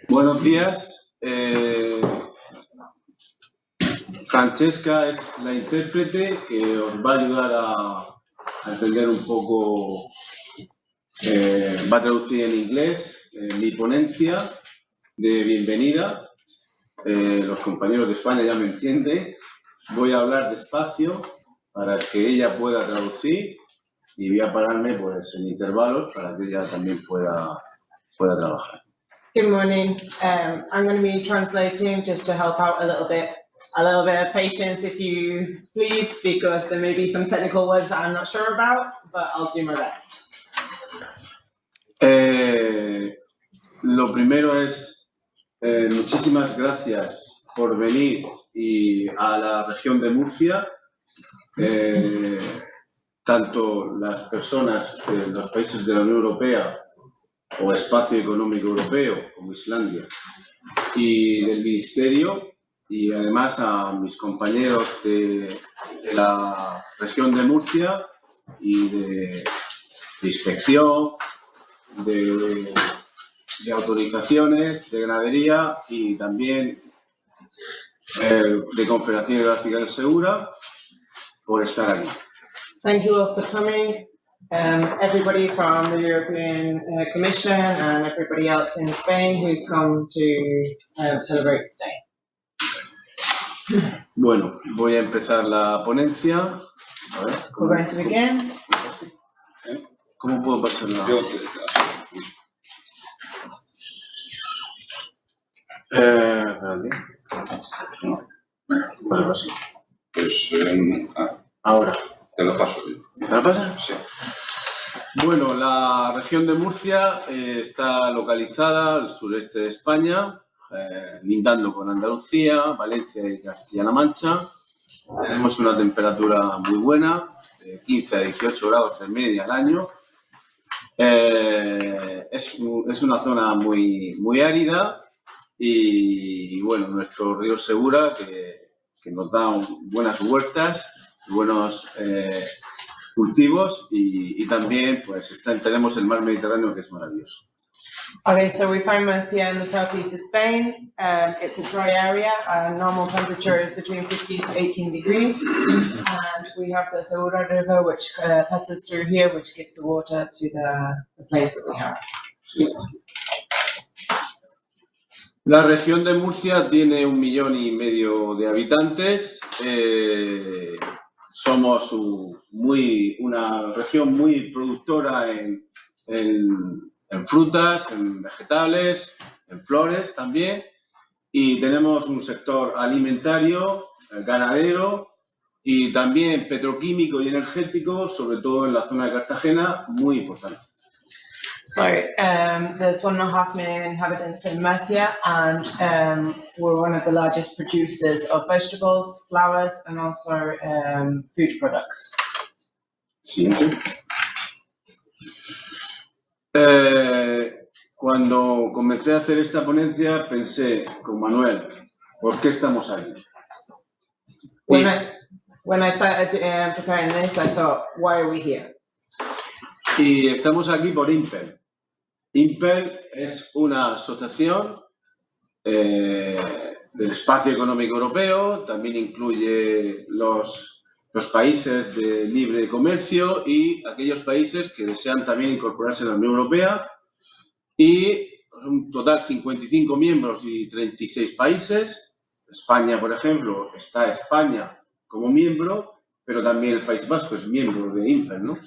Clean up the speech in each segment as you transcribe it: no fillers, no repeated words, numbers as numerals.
Buenos días. Francesca es la intérprete que os va a ayudar a entender un poco, va a traducir en inglés mi ponencia de bienvenida. Los compañeros de España ya me entienden. Voy a hablar despacio para que ella pueda traducir y voy a pararme pues, en intervalos para que ella también pueda trabajar. Good morning. I'm going to be translating just to help out a little bit of patience if you please, because there may be some technical words that I'm not sure about, but I'll do my best. Lo primero es muchísimas gracias por venir a la región de Murcia, tanto las personas de los países de la Unión Europea o Espacio Económico Europeo, como Islandia, y del Ministerio, y además a mis compañeros de la región de Murcia y de inspección, de autorizaciones, de ganadería y también de Confederación Hidrográfica Segura por estar aquí. Thank you all for coming. Everybody from the European Commission and everybody else in Spain who's come to celebrate today. Bueno, voy a empezar la ponencia. A ver, We're going to begin. ¿Cómo puedo pasar la...? Espérate. Vale, así. Pues ahora. Te lo paso yo. ¿Me la pasas? Sí. Bueno, la región de Murcia está localizada al sureste de España, lindando con Andalucía, Valencia y Castilla-La Mancha. Tenemos una temperatura muy buena, de 15 a 18 grados de media al año. Es una zona muy árida y bueno, nuestro río Segura que nos da buenas huertas, buenos cultivos y también pues tenemos el mar Mediterráneo que es maravilloso. Okay, so we find Murcia in the southeast of Spain. It's a dry area. Normal temperature is between 15 to 18 degrees. And we have the Segura River, which passes through here, which gives the water to the place that we have. La región de Murcia tiene 1,5 millones de habitantes. Somos una región muy productora en frutas, en vegetales, en flores también. Y tenemos un sector alimentario, ganadero y también petroquímico y energético, sobre todo en la zona de Cartagena, muy importante. So there's 1.5 million inhabitants in Murcia, and we're one of the largest producers of vegetables, flowers, and also food products. Siguiente. Cuando comencé a hacer esta ponencia pensé con Manuel, ¿por qué estamos aquí? When I started preparing this, I thought, why are we here? Y estamos aquí por IMPEL. IMPEL es una asociación del Espacio Económico Europeo, también incluye los países de libre comercio y aquellos países que desean también incorporarse a la Unión Europea. Y un total 55 miembros y 36 países. España, por ejemplo, está España como miembro, pero también el País Vasco es miembro de IMPEL, ¿no?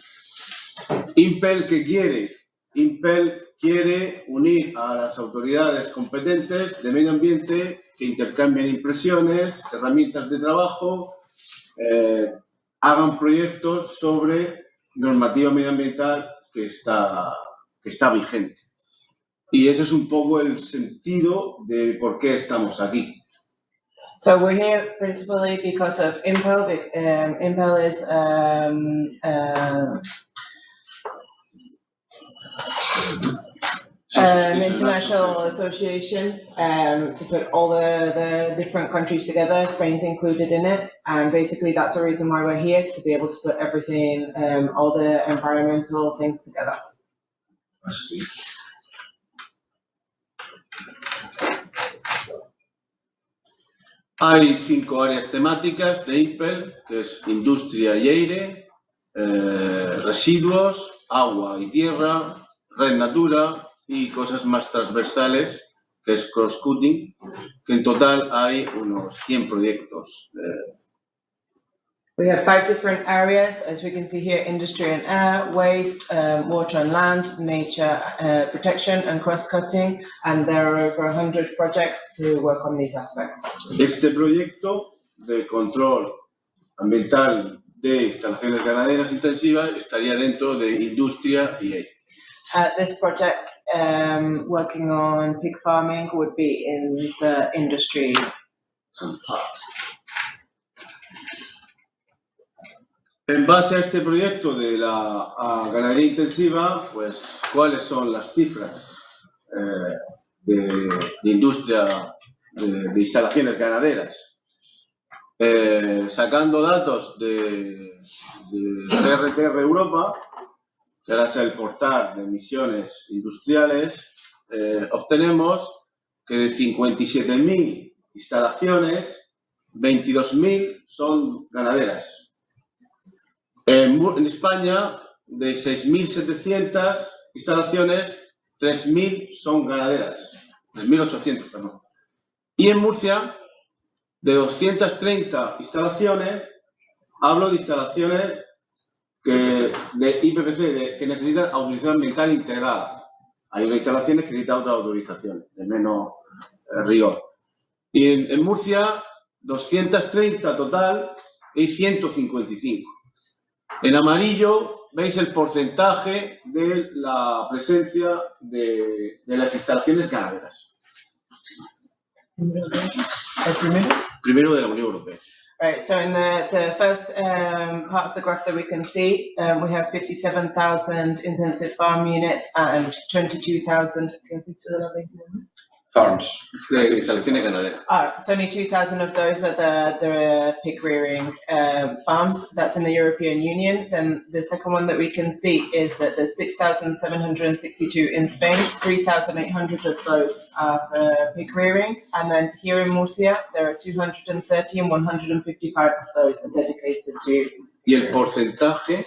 IMPEL, ¿qué quiere? IMPEL quiere unir a las autoridades competentes de medio ambiente que intercambien impresiones, herramientas de trabajo, hagan proyectos sobre normativa medioambiental que está vigente. Y ese es un poco el sentido de por qué estamos aquí. So we're here principally because of IMPEL. IMPEL is an international association to put all the different countries together. Spain's included in it, and basically that's the reason why we're here, to be able to put everything, all the environmental things together. Hay 5 áreas temáticas de IMPEL, que es industria y aire, residuos, agua y tierra, red natura y cosas más transversales, que es cross-cutting, que en total hay unos 100 proyectos. We have 5 different areas, as we can see here: industry and air, waste, water and land, nature, protection and cross-cutting, and there are over 100 projects to work on these aspects. Este proyecto de control ambiental de instalaciones ganaderas intensivas estaría dentro de industria y aire. This project, working on pig farming, would be in the industry part. En base a este proyecto de la ganadería intensiva, pues, ¿cuáles son las cifras de industria, de instalaciones ganaderas? Sacando datos de IRPP Europa, que es el portal de emisiones industriales, obtenemos que de 57.000 instalaciones, 22.000 son ganaderas. En España, de 6.700 instalaciones, 3.000 son ganaderas, 3.800, perdón. Y en Murcia, de 230 instalaciones, hablo de instalaciones de IPPC, que necesitan autorización ambiental integrada. Hay unas instalaciones que necesitan otras autorizaciones, de menos rigor. Y en Murcia, 230 total y 155. En amarillo veis el porcentaje de la presencia de las instalaciones ganaderas. Primero de la Unión Europea. Right, so in the first part of the graph that we can see, we have 57,000 intensive farm units and 22,000. Farms. Instalaciones ganaderas. 22,000 of those are the pig rearing farms. That's in the European Union. Then the second one that we can see is that there's 6,762 in Spain. 3,800 of those are for pig rearing. And then here in Murcia, there are 230 and 155 of those are dedicated to. Y el porcentaje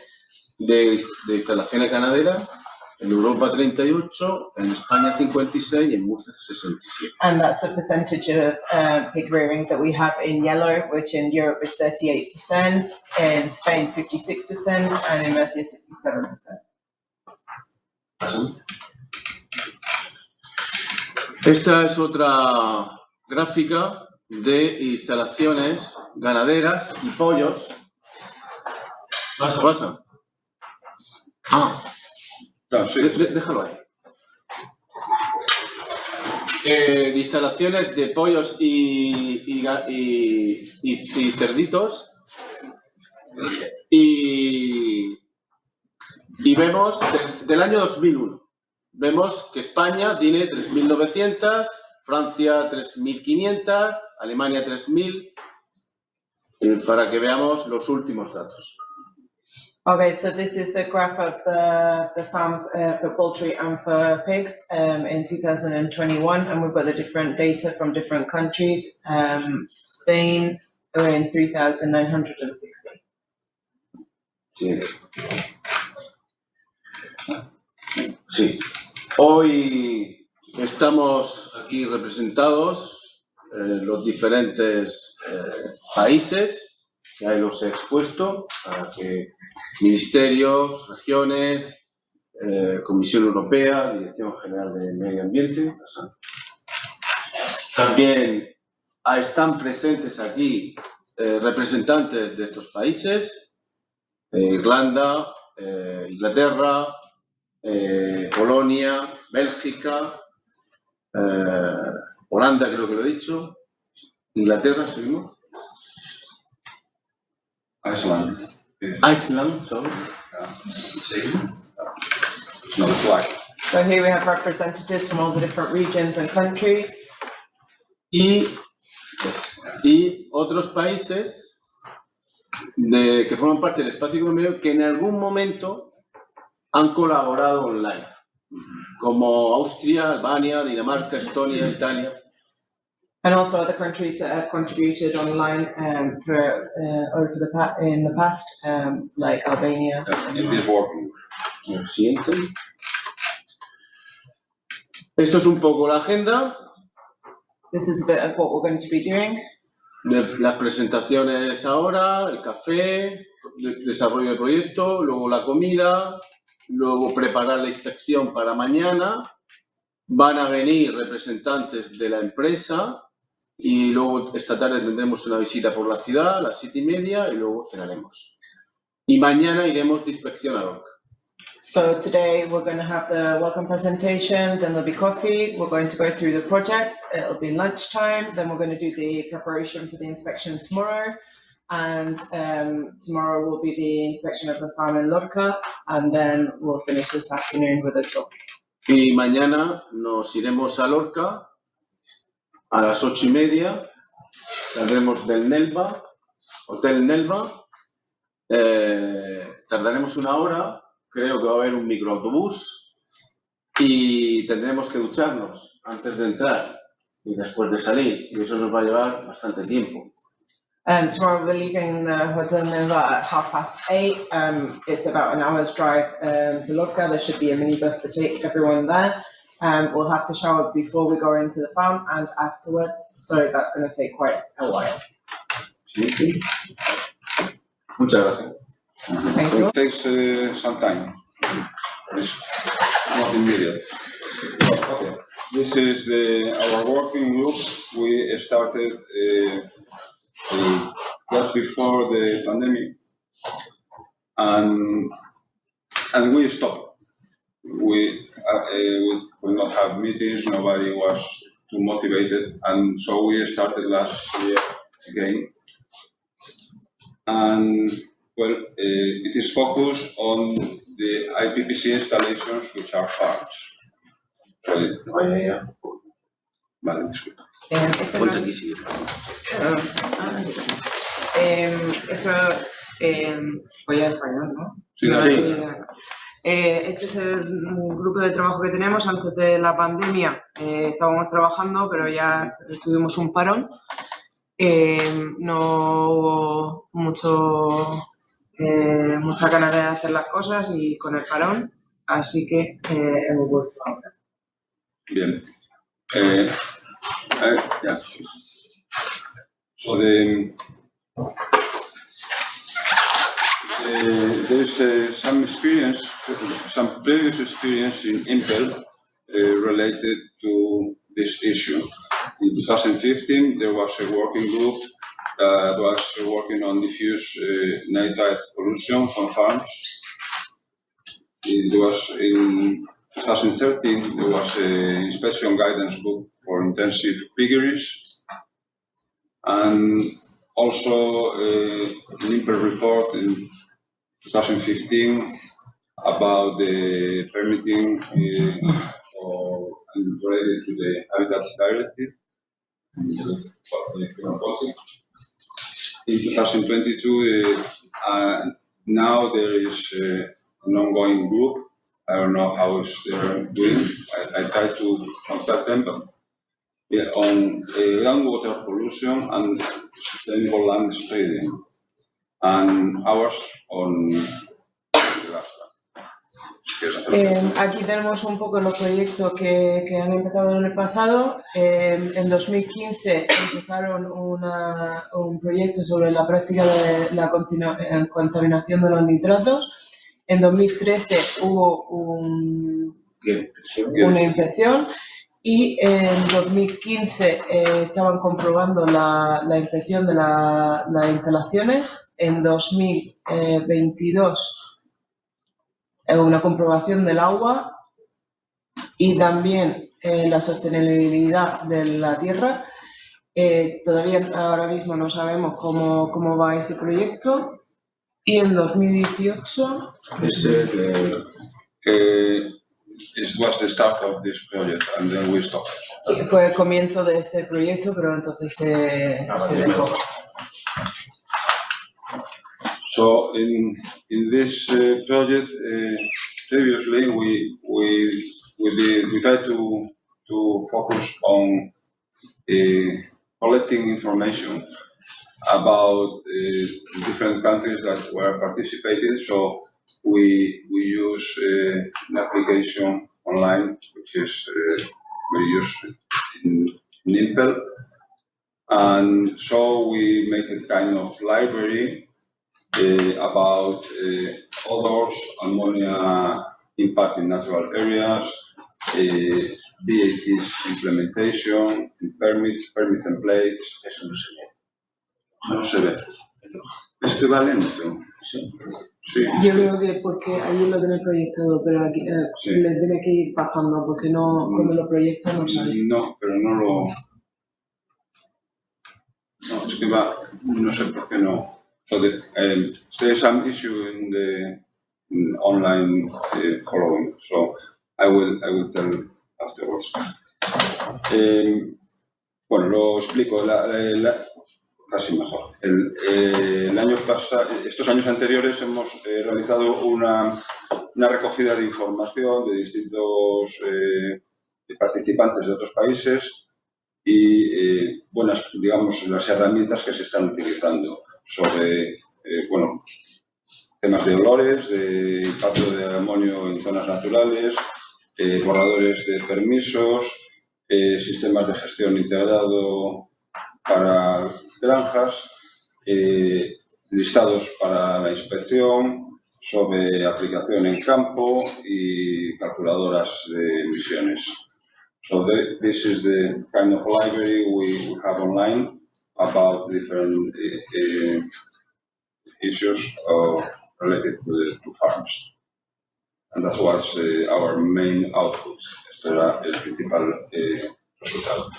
de instalaciones ganaderas en Europa 38, en España 56 y en Murcia 67. And that's the percentage of pig rearing that we have in yellow, which in Europe is 38%, in Spain 56%, and in Murcia 67%. Esta es otra gráfica de instalaciones ganaderas y pollos. Pasa. No, sí. Déjalo ahí. De instalaciones de pollos y cerditos. Y vemos del año 2001. Vemos que España tiene 3.900, Francia 3.500, Alemania 3.000, para que veamos los últimos datos. Okay, so this is the graph of the farms for poultry and for pigs in 2021, and we've got the different data from different countries. Spain, we're in 3,960. Sí. Hoy estamos aquí representados los diferentes países, que ahí los he expuesto, para que ministerios, regiones, Comisión Europea, Dirección General de Medio Ambiente. También están presentes aquí representantes de estos países, Irlanda, Inglaterra, Polonia, Bélgica, Holanda, creo que lo he dicho, Inglaterra, seguimos. Iceland, sorry. No flag. So here we have representatives from all the different regions and countries. Y otros países que forman parte del espacio económico que en algún momento han colaborado online, como Austria, Albania, Dinamarca, Estonia, Italia. And also other countries that have contributed online in the past, like Albania. In this working. Siguiente. Esto es un poco la agenda. This is a bit of what we're going to be doing. Las presentaciones ahora, el café, desarrollo de proyecto, luego la comida, luego preparar la inspección para mañana. Van a venir representantes de la empresa y luego esta tarde tendremos una visita por la ciudad a las 7:30 y luego cenaremos. Y mañana iremos de inspección a Lorca. So today we're going to have the welcome presentation, then there'll be coffee, we're going to go through the project, it'll be lunchtime, then we're going to do the preparation for the inspection tomorrow, and tomorrow will be the inspection of the farm in Lorca, and then we'll finish this afternoon with a talk. Y mañana nos iremos a Lorca a las 8:30, saldremos del Nelva, Hotel Nelva, tardaremos 1 hora. Creo que va a haber un microautobús y tendremos que ducharnos antes de entrar y después de salir, y eso nos va a llevar bastante tiempo. Tomorrow we're leaving the Hotel Neva at 8:30. It's about an hour's drive to Lorca. There should be a minibus to take everyone there. We'll have to shower before we go into the farm and afterwards, so that's going to take quite a while. Sí. Muchas gracias. Thank you. It takes some time. It's not immediate. Okay. This is our working group. We started just before the pandemic, and we stopped. We will not have meetings. Nobody was too motivated, and so we started last year again. And well, it is focused on the IPPC installations, which are farms. Vale, disculpa. Ponte aquí, sí. Voy a español, ¿no? Sí, no, Sí. Este es el grupo de trabajo que tenemos. Antes de la pandemia estábamos trabajando, pero ya tuvimos un parón. No hubo mucha ganas de hacer las cosas y con el parón, así que hemos vuelto ahora. Bien. Yeah. So there's some previous experience in IMPEL related to this issue. In 2015, there was a working group that was working on diffuse nitrate pollution from farms. It was in 2013, there was an inspection guidance book for intensive piggeries, and also an IMPEL report in 2015 about the permitting related to the Habitats Directive. In 2022, now there is an ongoing group. I don't know how they're doing. I tried to contact them, but yeah, on groundwater pollution and sustainable land spreading, and ours on. Aquí tenemos un poco los proyectos que han empezado en el pasado. En 2015 empezaron un proyecto sobre la práctica de la contaminación de los nitratos. En 2013 hubo una inspección y en 2015 estaban comprobando la inspección de las instalaciones. En 2022 una comprobación del agua y también la sostenibilidad de la tierra. Todavía ahora mismo no sabemos cómo va ese proyecto. Y en 2018... It was the start of this project and then we stopped. Fue el comienzo de este proyecto, pero entonces se dejó. So in this project, previously we tried to focus on collecting information about different countries that were participating. So we use an application online, which is very useful in IMPEL. And so we make a kind of library about odors, ammonia impact in natural areas, VAT's implementation, permit templates. Eso no se ve. No se ve. Es que va lento. Sí. Sí. Yo creo que porque ahí lo tiene proyectado, pero aquí Sí. le tiene que ir bajando porque no, cuando lo proyecta no sale. No, pero no lo. No, es que va. No sé por qué no. So there's some issue in the online following. So I will tell afterwards. Bueno, lo explico. Casi mejor. El año pasado, estos años anteriores hemos realizado una recogida de información de distintos participantes de otros países y digamos, las herramientas que se están utilizando sobre, temas de olores, de impacto de amonio en zonas naturales, borradores de permisos, sistemas de gestión integrado para granjas, listados para la inspección, sobre aplicación en campo y calculadoras de emisiones. So this is the kind of library we have online about different issues related to farms. And that was our main output. Esto era el principal resultado.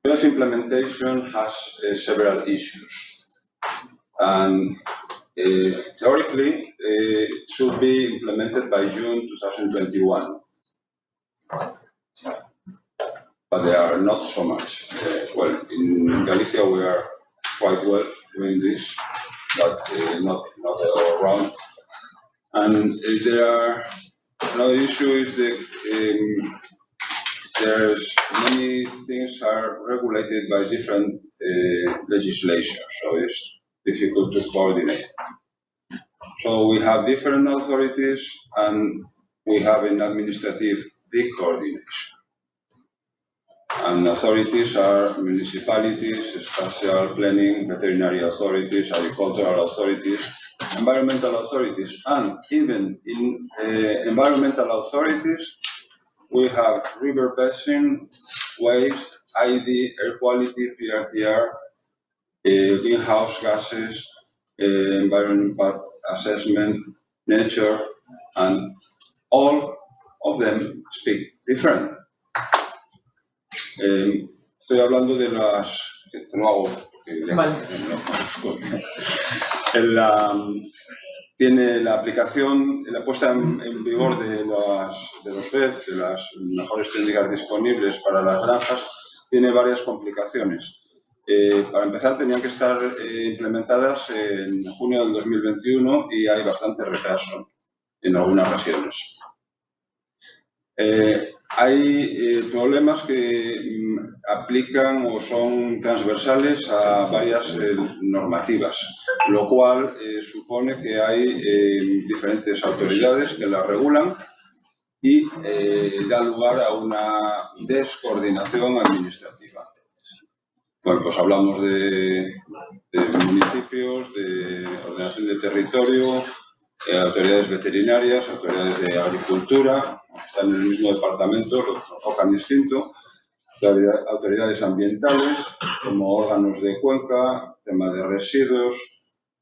PEF implementation has several issues, and theoretically it should be implemented by June 2021, but there are not so much. Well, in Galicia we are quite well doing this, but not all around. And another issue is that there's many things are regulated by different legislation, so it's difficult to coordinate. So we have different authorities and we have an administrative de-coordination. And authorities are municipalities, spatial planning, veterinary authorities, agricultural authorities, environmental authorities, and even in environmental authorities, we have river basin, waste, IED, air quality, PRTR, greenhouse gases, environmental impact assessment, nature, and all of them speak different. Estoy hablando de las... Lo hago porque Vale. Tiene la aplicación, la puesta en vigor de los PEF, de las mejores técnicas disponibles para las granjas, tiene varias complicaciones. Para empezar, tenían que estar implementadas en junio del 2021 y hay bastante retraso en algunas regiones. Hay problemas que aplican o son transversales a varias normativas, lo cual supone que hay diferentes autoridades que las regulan y da lugar a una descoordinación administrativa. Bueno, pues hablamos de municipios, de ordenación de territorio, autoridades veterinarias, autoridades de agricultura, están en el mismo departamento, lo enfocan distinto, autoridades ambientales, como órganos de cuenca, tema de residuos,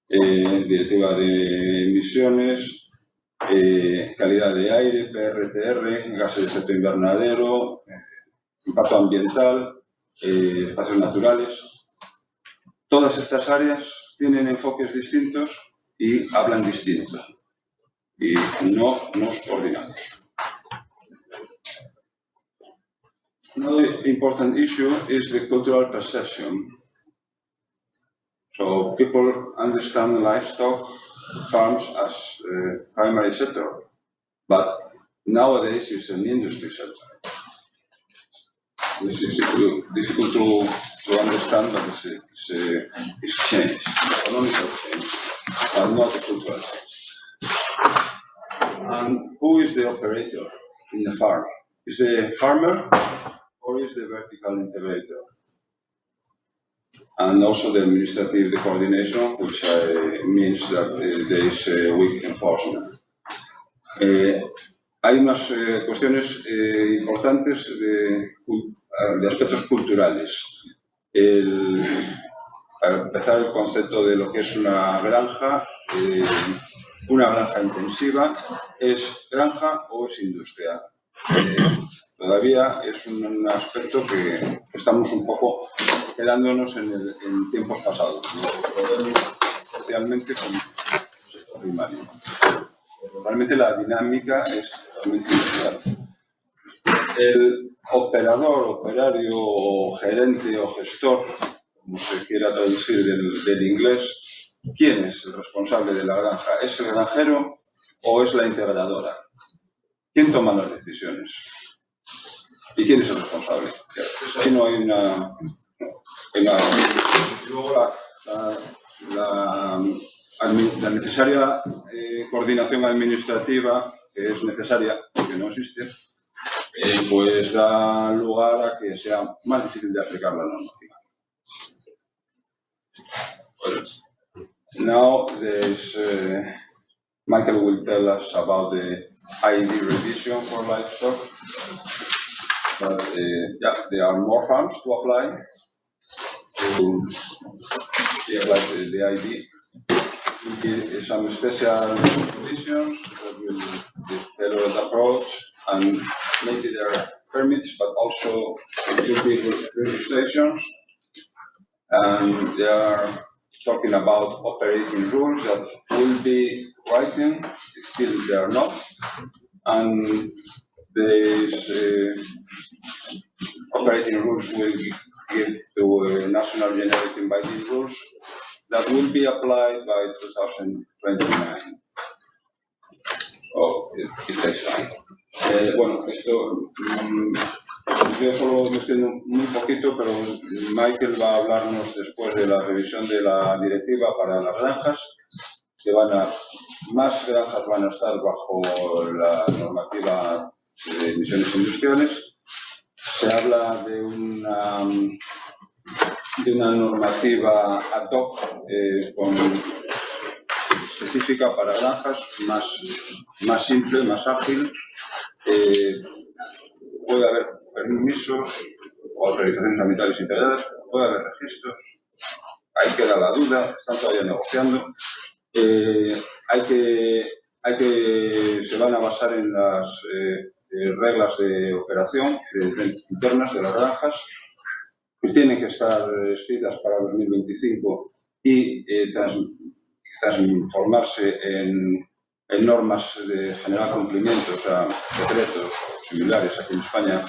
directiva de emisiones, calidad de aire, PRTR, gases de efecto invernadero, impacto ambiental, espacios naturales. Todas estas áreas tienen enfoques distintos y hablan distinto y no nos coordinamos. Another important issue is the cultural perception. So people understand livestock farms as a primary sector, but nowadays it's an industry sector. This is difficult to understand, but it's change, economical change, but not a cultural change. And who is the operator in the farm? Is the farmer or is the vertical integrator? And also the administrative coordination, which means that there is weak enforcement. Hay unas cuestiones importantes de aspectos culturales. Para empezar, el concepto de lo que es una granja intensiva, ¿es granja o es industria? Todavía es un aspecto que estamos un poco quedándonos en tiempos pasados, especialmente con el sector primario. Realmente la dinámica es totalmente diferente. El operador, operario, o gerente o gestor, como se quiera traducir del inglés, ¿quién es el responsable de la granja? ¿Es el granjero o es la integradora? ¿Quién toma las decisiones? ¿Y quién es el responsable? Si no hay luego la necesaria coordinación administrativa, que es necesaria, porque no existe, pues da lugar a que sea más difícil de aplicar la normativa. Now there's Michael will tell us about the IED revision for livestock. But yeah, there are more farms to apply to the IED. Some special conditions that will tailor the approach, and maybe there are permits, but also there should be registrations. And they are talking about operating rules that will be written, still they are not. And these operating rules will give to national generic inviting rules that will be applied by 2029. So it takes time. Bueno, esto yo solo me extiendo muy poquito, pero Michael va a hablarnos después de la revisión de la directiva para las granjas, que más granjas van a estar bajo la normativa de emisiones industriales. Se habla de una normativa ad hoc específica para granjas, más simple, más ágil. Puede haber permisos o autorizaciones ambientales integradas, puede haber registros. Ahí queda la duda, están todavía negociando. Se van a basar en las reglas de operación internas de las granjas, que tienen que estar escritas para 2025 y transformarse en normas de general cumplimiento, o sea, decretos similares aquí en España,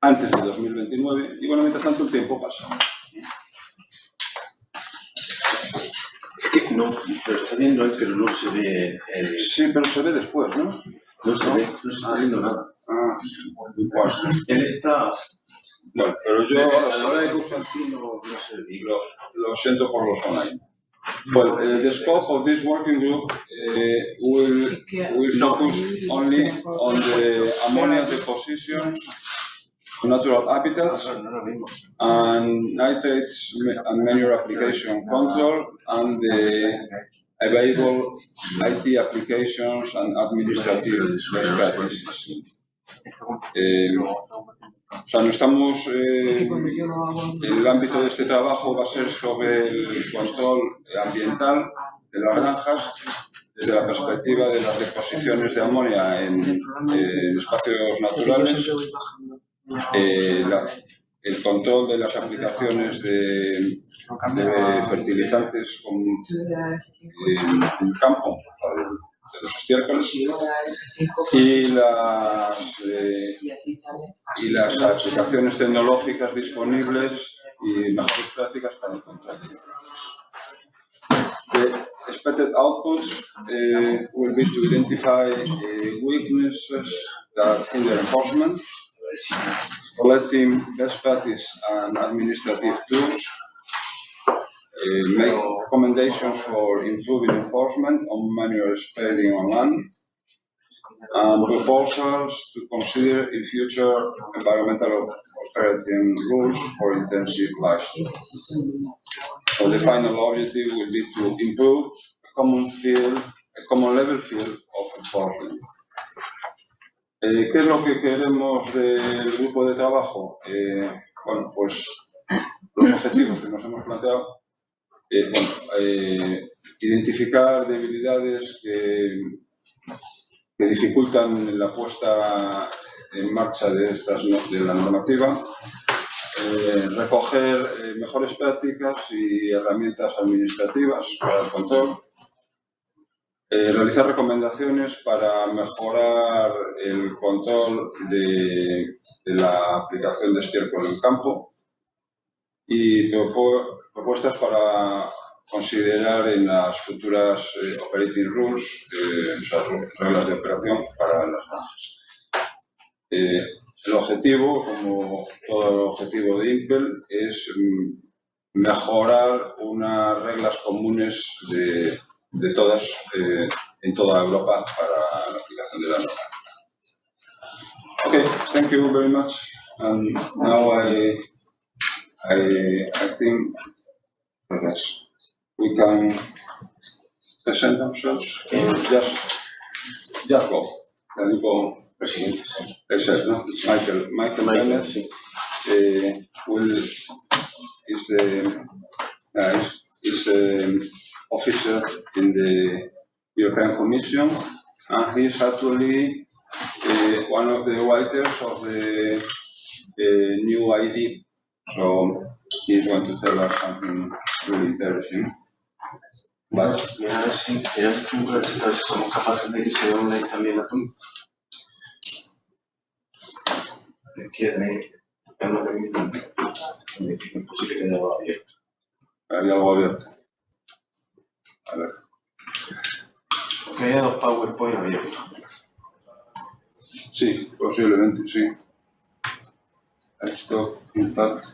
antes de 2029. Y bueno, mientras tanto el tiempo pasa. No, pero está viendo él, pero no se ve. Sí, pero se ve después, ¿no? No se ve, no se está viendo nada. Bueno, Él está. Bueno, pero yo A la hora de compartir no se ve. Lo siento por los online. Well, the scope of this working group will focus only on the ammonia depositions, natural habitats, and nitrates and manure application control, and the available IT applications and administrative best practices. O sea, no estamos, el ámbito de este trabajo va a ser sobre el control ambiental de las granjas desde la perspectiva de las deposiciones de amonia en espacios naturales, el control de las aplicaciones de fertilizantes en campo, o sea, de los estiércoles, y las aplicaciones tecnológicas disponibles y mejores prácticas para el control. The expected outputs will be to identify weaknesses that hinder enforcement, collecting best practice and administrative tools, make recommendations for improving enforcement on manual spreading on land, and proposals to consider in future environmental operating rules for intensive livestock. So the final objective will be to improve a common level field of enforcement. ¿Qué es lo que queremos del grupo de trabajo? Bueno, pues los objetivos que nos hemos planteado. Identificar debilidades que dificultan la puesta en marcha de la normativa, recoger mejores prácticas y herramientas administrativas para el control, realizar recomendaciones para mejorar el control de la aplicación de estiércol en campo y propuestas para considerar en las futuras operating rules, reglas de operación para las granjas. El objetivo, como todo el objetivo de IMPEL, es mejorar unas reglas comunes de todas en toda Europa para la aplicación de la norma. Okay, thank you very much. And now I think yes, we can present ourselves or just go. Can you go? Presidente, no? Michael Bennett is the officer in the European Commission, and he is actually one of the writers of the new IED. So he is going to tell us something really interesting. But sí, somos capaces de que se vea online también la zona. Hay algo abierto. A ver. Que haya dos PowerPoint abiertos. Sí, posiblemente, sí. Esto, impact.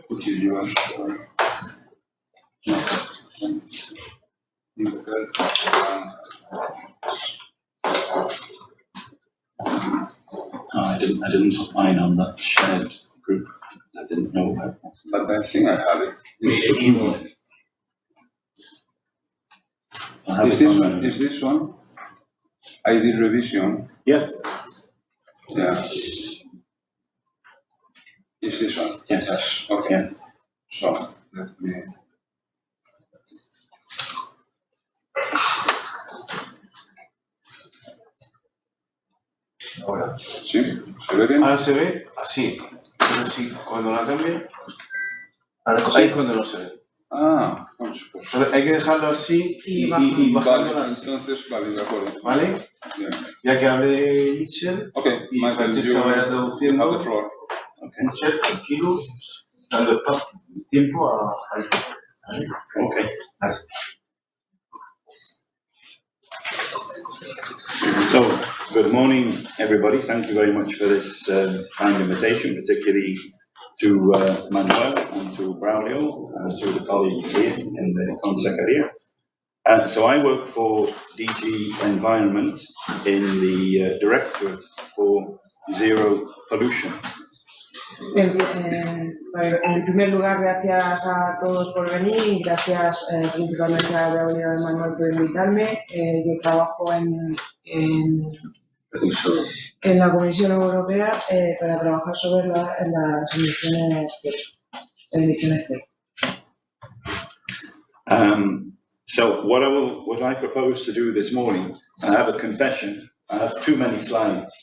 Which is yours? I didn't put mine on that shared group. I didn't know about that. But I think I have it. Is this one? IED revision? Yeah. Yeah. Is this one? Yes. Okay. Yeah. So, let me... Ahora. ¿Sí? ¿Se ve bien? Ahora se ve así. Pero sí, cuando la cambie. Ahora ahí es cuando no se ve. Ah, pues. Hay que dejarlo así y bajarlo vale, así. entonces, vale, de acuerdo. ¿Vale? Bien. Ya que hable Michel Okay, y Francesca vaya traduciendo. Have the floor. Okay. Michel, tranquilo, dando tiempo a ¿vale? Okay. Gracias. So, good morning, everybody. Thank you very much for this kind invitation, particularly to Manuel and to Braulio and to the colleagues here in the Consejería. So I work for DG Environment in the Directorate for Zero Pollution. En primer lugar, gracias a todos por venir y gracias principalmente a Braulio y Manuel por invitarme. Yo trabajo en la Comisión Europea para trabajar sobre las emisiones cero. So what I propose to do this morning, I have a confession. I have too many slides.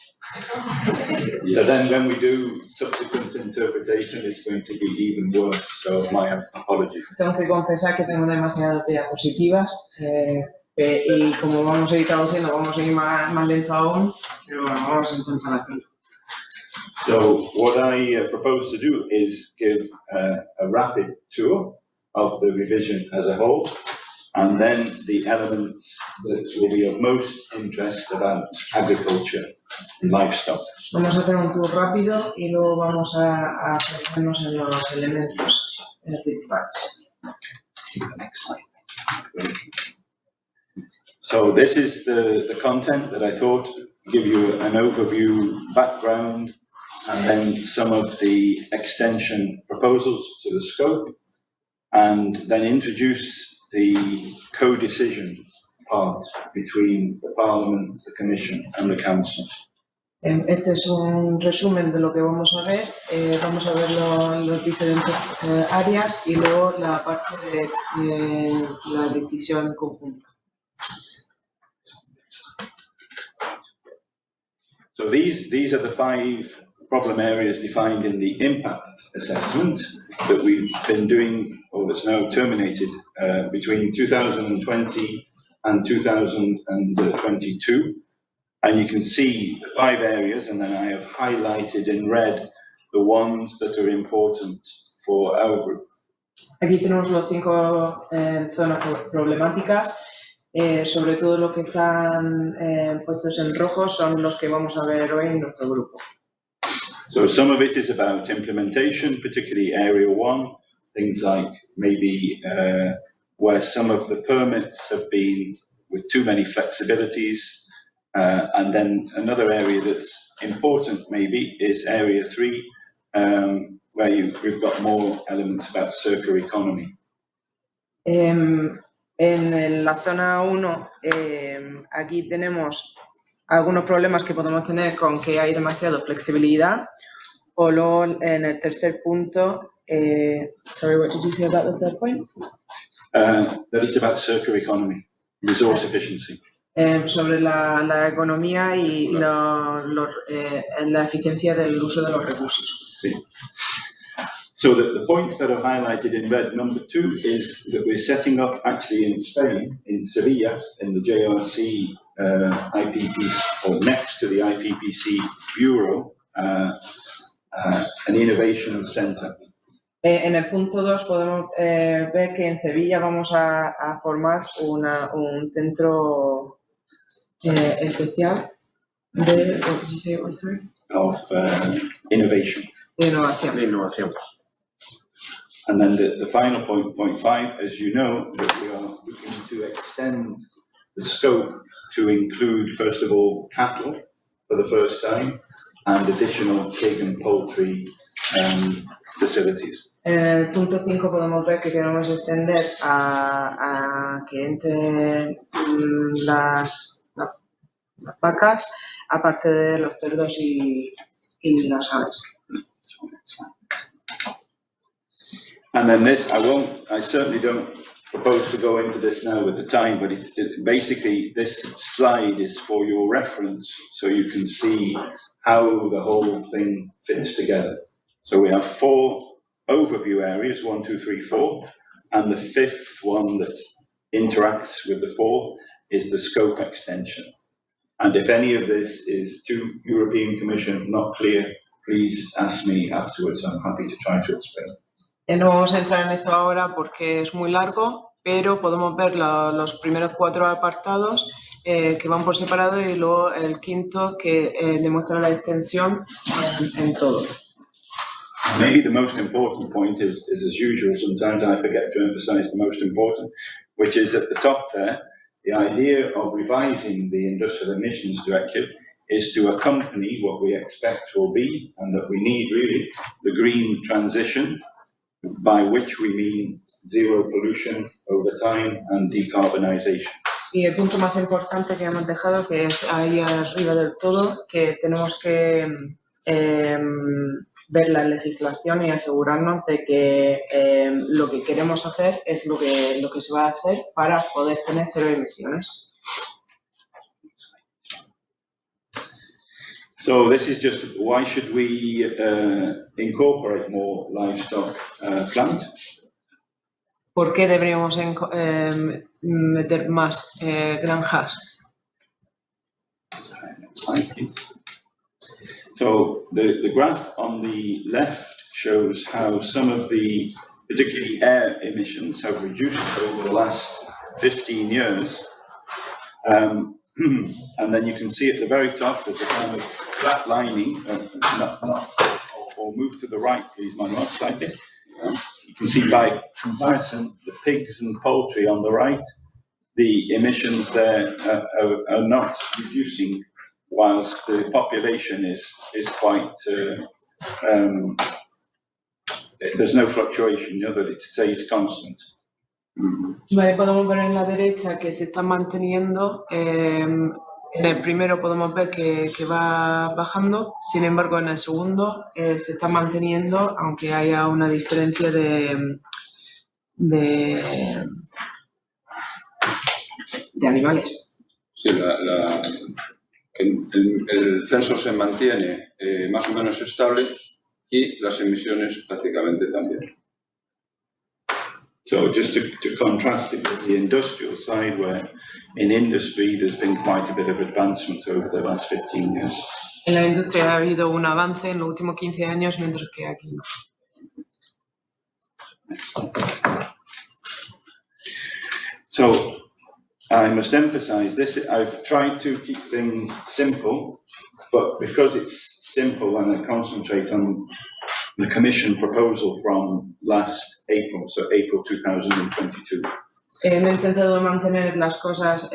So then when we do subsequent interpretation, it's going to be even worse. So my apologies. Tengo que confesar que tengo demasiadas diapositivas y como vamos a ir traduciendo, vamos a ir más lento aún, pero bueno, vamos a intentar hacerlo. So what I propose to do is give a rapid tour of the revision as a whole, and then the elements that will be of most interest about agriculture and livestock. Vamos a hacer un tour rápido y luego vamos a centrarnos en los elementos principales. Next slide. So this is the content that I thought give you an overview, background, and then some of the extension proposals to the scope, and then introduce the co-decision part between the Parliament, the Commission and the Council. Este es un resumen de lo que vamos a ver. Vamos a ver las diferentes áreas y luego la parte de la decisión conjunta. So these are the 5 problem areas defined in the impact assessment that we've been doing, or that's now terminated, between 2020 and 2022. And you can see the 5 areas, and then I have highlighted in red the ones that are important for our group. Aquí tenemos los 5 zonas problemáticas. Sobre todo lo que están puestos en rojo son los que vamos a ver hoy en nuestro grupo. So some of it is about implementation, particularly area 1, things like maybe where some of the permits have been with too many flexibilities. And then another area that's important maybe is area 3, where we've got more elements about circular economy. En la zona 1, aquí tenemos algunos problemas que podemos tener con que hay demasiada flexibilidad. O luego en el tercer punto, sorry, what did you say about the third point? That it's about circular economy, resource efficiency. Sobre la economía y la eficiencia del uso de los recursos. Sí. So the points that are highlighted in red, number 2, is that we're setting up actually in Spain, in Sevilla, in the JRC IPPC, or next to the IPPC Bureau, an innovation center. En el punto 2 podemos ver que en Sevilla vamos a formar un centro especial de, what did you say it was, sorry? Of innovation. De innovación. And then the final point 5, as you know, that we are looking to extend the scope to include, first of all, cattle for the first time, and additional pig and poultry facilities. En el punto 5 podemos ver que queremos extender a que entren las vacas, aparte de los cerdos y las aves. And then this, I certainly don't propose to go into this now with the time, but basically this slide is for your reference, so you can see how the whole thing fits together. So we have 4 overview areas, 1, 2, 3, 4, and the 5th one that interacts with the 4 is the scope extension. And if any of this is to European Commission not clear, please ask me afterwards. I'm happy to try to explain. No vamos a entrar en esto ahora porque es muy largo, pero podemos ver los primeros 4 apartados que van por separado y luego el 5º que demuestra la extensión en todo. Maybe the most important point is as usual, sometimes I forget to emphasize the most important, which is at the top there, the idea of revising the Industrial Emissions Directive is to accompany what we expect will be, and that we need really, the green transition, by which we mean zero pollution over time and decarbonization. Y el punto más importante que hemos dejado, que es ahí arriba del todo, que tenemos que ver la legislación y asegurarnos de que lo que queremos hacer es lo que se va a hacer para poder tener 0 emisiones. So this is just why should we incorporate more livestock plant? ¿Por qué deberíamos meter más granjas? Next slide, please. So the graph on the left shows how some of the particularly air emissions, have reduced over the last 15 years. And then you can see at the very top there's a kind of flat lining, or move to the right, please, Manuel, slightly. You can see by comparison the pigs and poultry on the right, the emissions there are not reducing, whilst the population is quite, there's no fluctuation, you know, that it stays constant. Vale, podemos ver en la derecha que se está manteniendo. En el primero podemos ver que va bajando, sin embargo en el segundo se está manteniendo, aunque haya una diferencia de animales. Sí, el censo se mantiene más o menos estable y las emisiones prácticamente también. So just to contrast it with the industrial side, where in industry there's been quite a bit of advancement over the last 15 years. En la industria ha habido un avance en los últimos 15 años, mientras que aquí no. So I must emphasize this, I've tried to keep things simple, but because it's simple and I concentrate on the Commission proposal from last April, so April 2022. He intentado mantener las cosas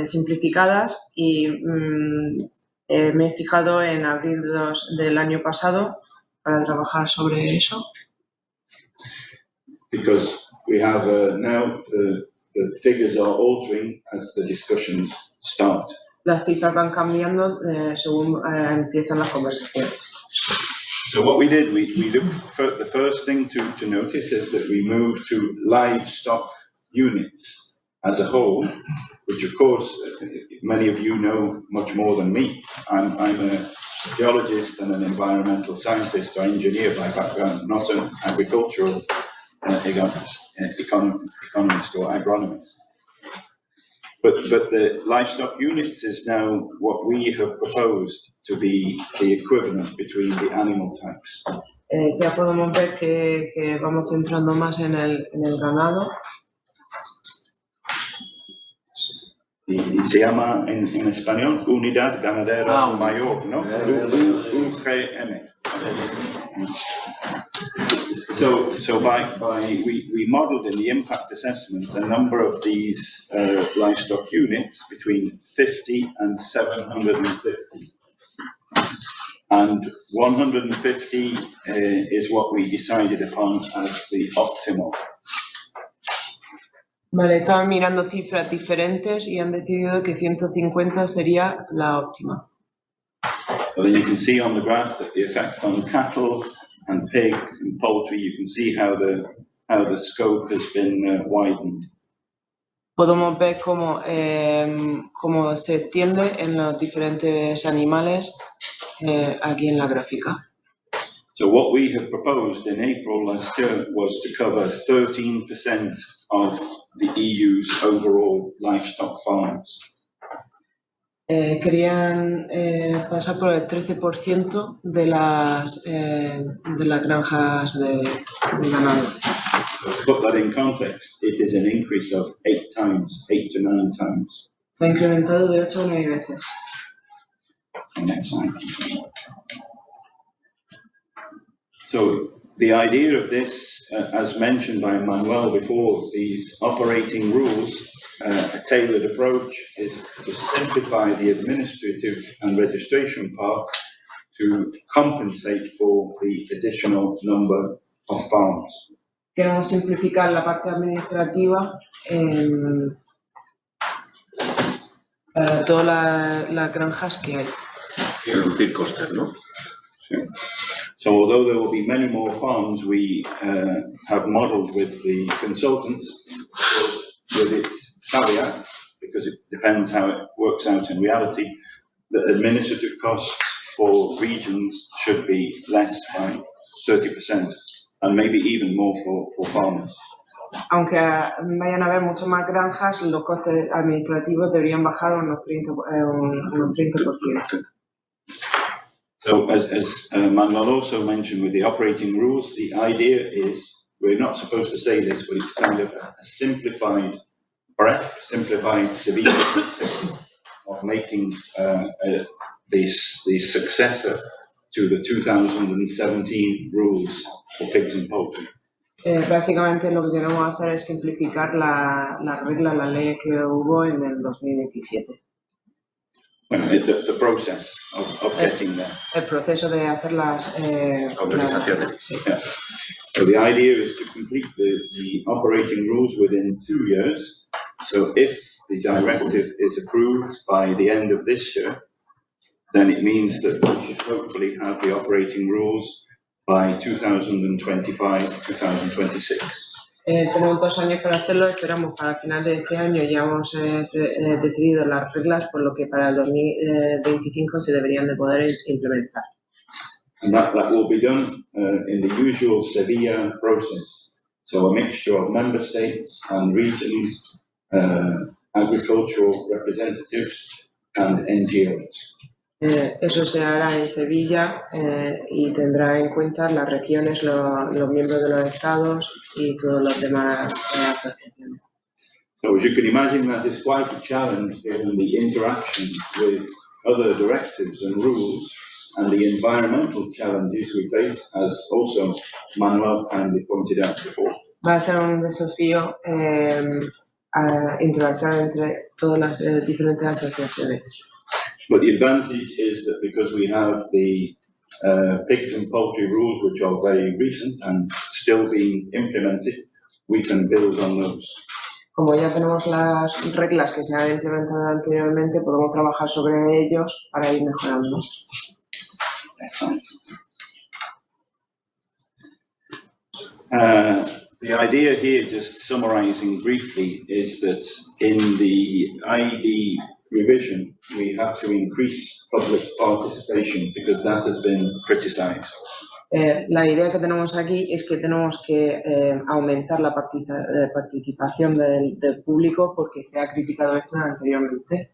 simplificadas y me he fijado en abril del año pasado para trabajar sobre eso. Because we have now the figures are altering as the discussions start. Las cifras van cambiando según empiezan las conversaciones. So what we did, we looked for the first thing to notice is that we moved to livestock units as a whole, which of course many of you know much more than me. I'm a geologist and an environmental scientist or engineer by background, not an agricultural economist or agronomist. But the livestock units is now what we have proposed to be the equivalent between the animal types. Ya podemos ver que vamos centrando más en el ganado. Y se llama en español Unidad Ganadera Mayor, ¿no? UGM. So we modeled in the impact assessment a number of these livestock units between 50 and 750. And 150 is what we decided upon as the optimal. Vale, estaban mirando cifras diferentes y han decidido que 150 sería la óptima. So then you can see on the graph that the effect on cattle and pigs and poultry, you can see how the scope has been widened. Podemos ver cómo se extiende en los diferentes animales aquí en la gráfica. So what we have proposed in April last year was to cover 13% of the EU's overall livestock farms. Querían pasar por el 13% de las granjas de ganado. So to put that in context, it is an increase of 8 to 9 times. Se ha incrementado de 8 a 9 veces. Next slide. So the idea of this, as mentioned by Manuel before, these operating rules, a tailored approach is to simplify the administrative and registration part to compensate for the additional number of farms. Queremos simplificar la parte administrativa para todas las granjas que hay. Y reducir costes, ¿no? Sí. So although there will be many more farms, we have modeled with the consultants with its caveats, because it depends how it works out in reality, that administrative costs for regions should be less by 30% and maybe even more for farmers. Aunque vayan a haber muchas más granjas, los costes administrativos deberían bajar unos 30%. So as Manuel also mentioned with the operating rules, the idea is we're not supposed to say this, but it's kind of a simplified Sevilla process of making the successor to the 2017 rules for pigs and poultry. Básicamente lo que queremos hacer es simplificar las reglas, las leyes que hubo en el 2017. Well, the process of getting there. El proceso de hacer las Autorizaciones. sí. Yeah. So the idea is to complete the operating rules within 2 years. So if the directive is approved by the end of this year, then it means that we should hopefully have the operating rules by 2025, 2026. Tenemos 2 años para hacerlo, esperamos para el final de este año ya hemos decidido las reglas, por lo que para el 2025 se deberían de poder implementar. And that will be done in the usual Sevilla process. So a mixture of member states and regions, agricultural representatives and NGOs. Eso se hará en Sevilla y tendrá en cuenta las regiones, los miembros de los estados y todos los demás asociaciones. So as you can imagine, that is quite a challenge given the interaction with other directives and rules and the environmental challenges we face, as also Manuel kindly pointed out before. Va a ser un desafío interactuar entre todas las diferentes asociaciones. But the advantage is that because we have the pigs and poultry rules, which are very recent and still being implemented, we can build on those. Como ya tenemos las reglas que se han implementado anteriormente, podemos trabajar sobre ellos para ir mejorando. Excellent. The idea here, just summarizing briefly, is that in the IED revision, we have to increase public participation because that has been criticized. La idea que tenemos aquí es que tenemos que aumentar la participación del público porque se ha criticado esto anteriormente.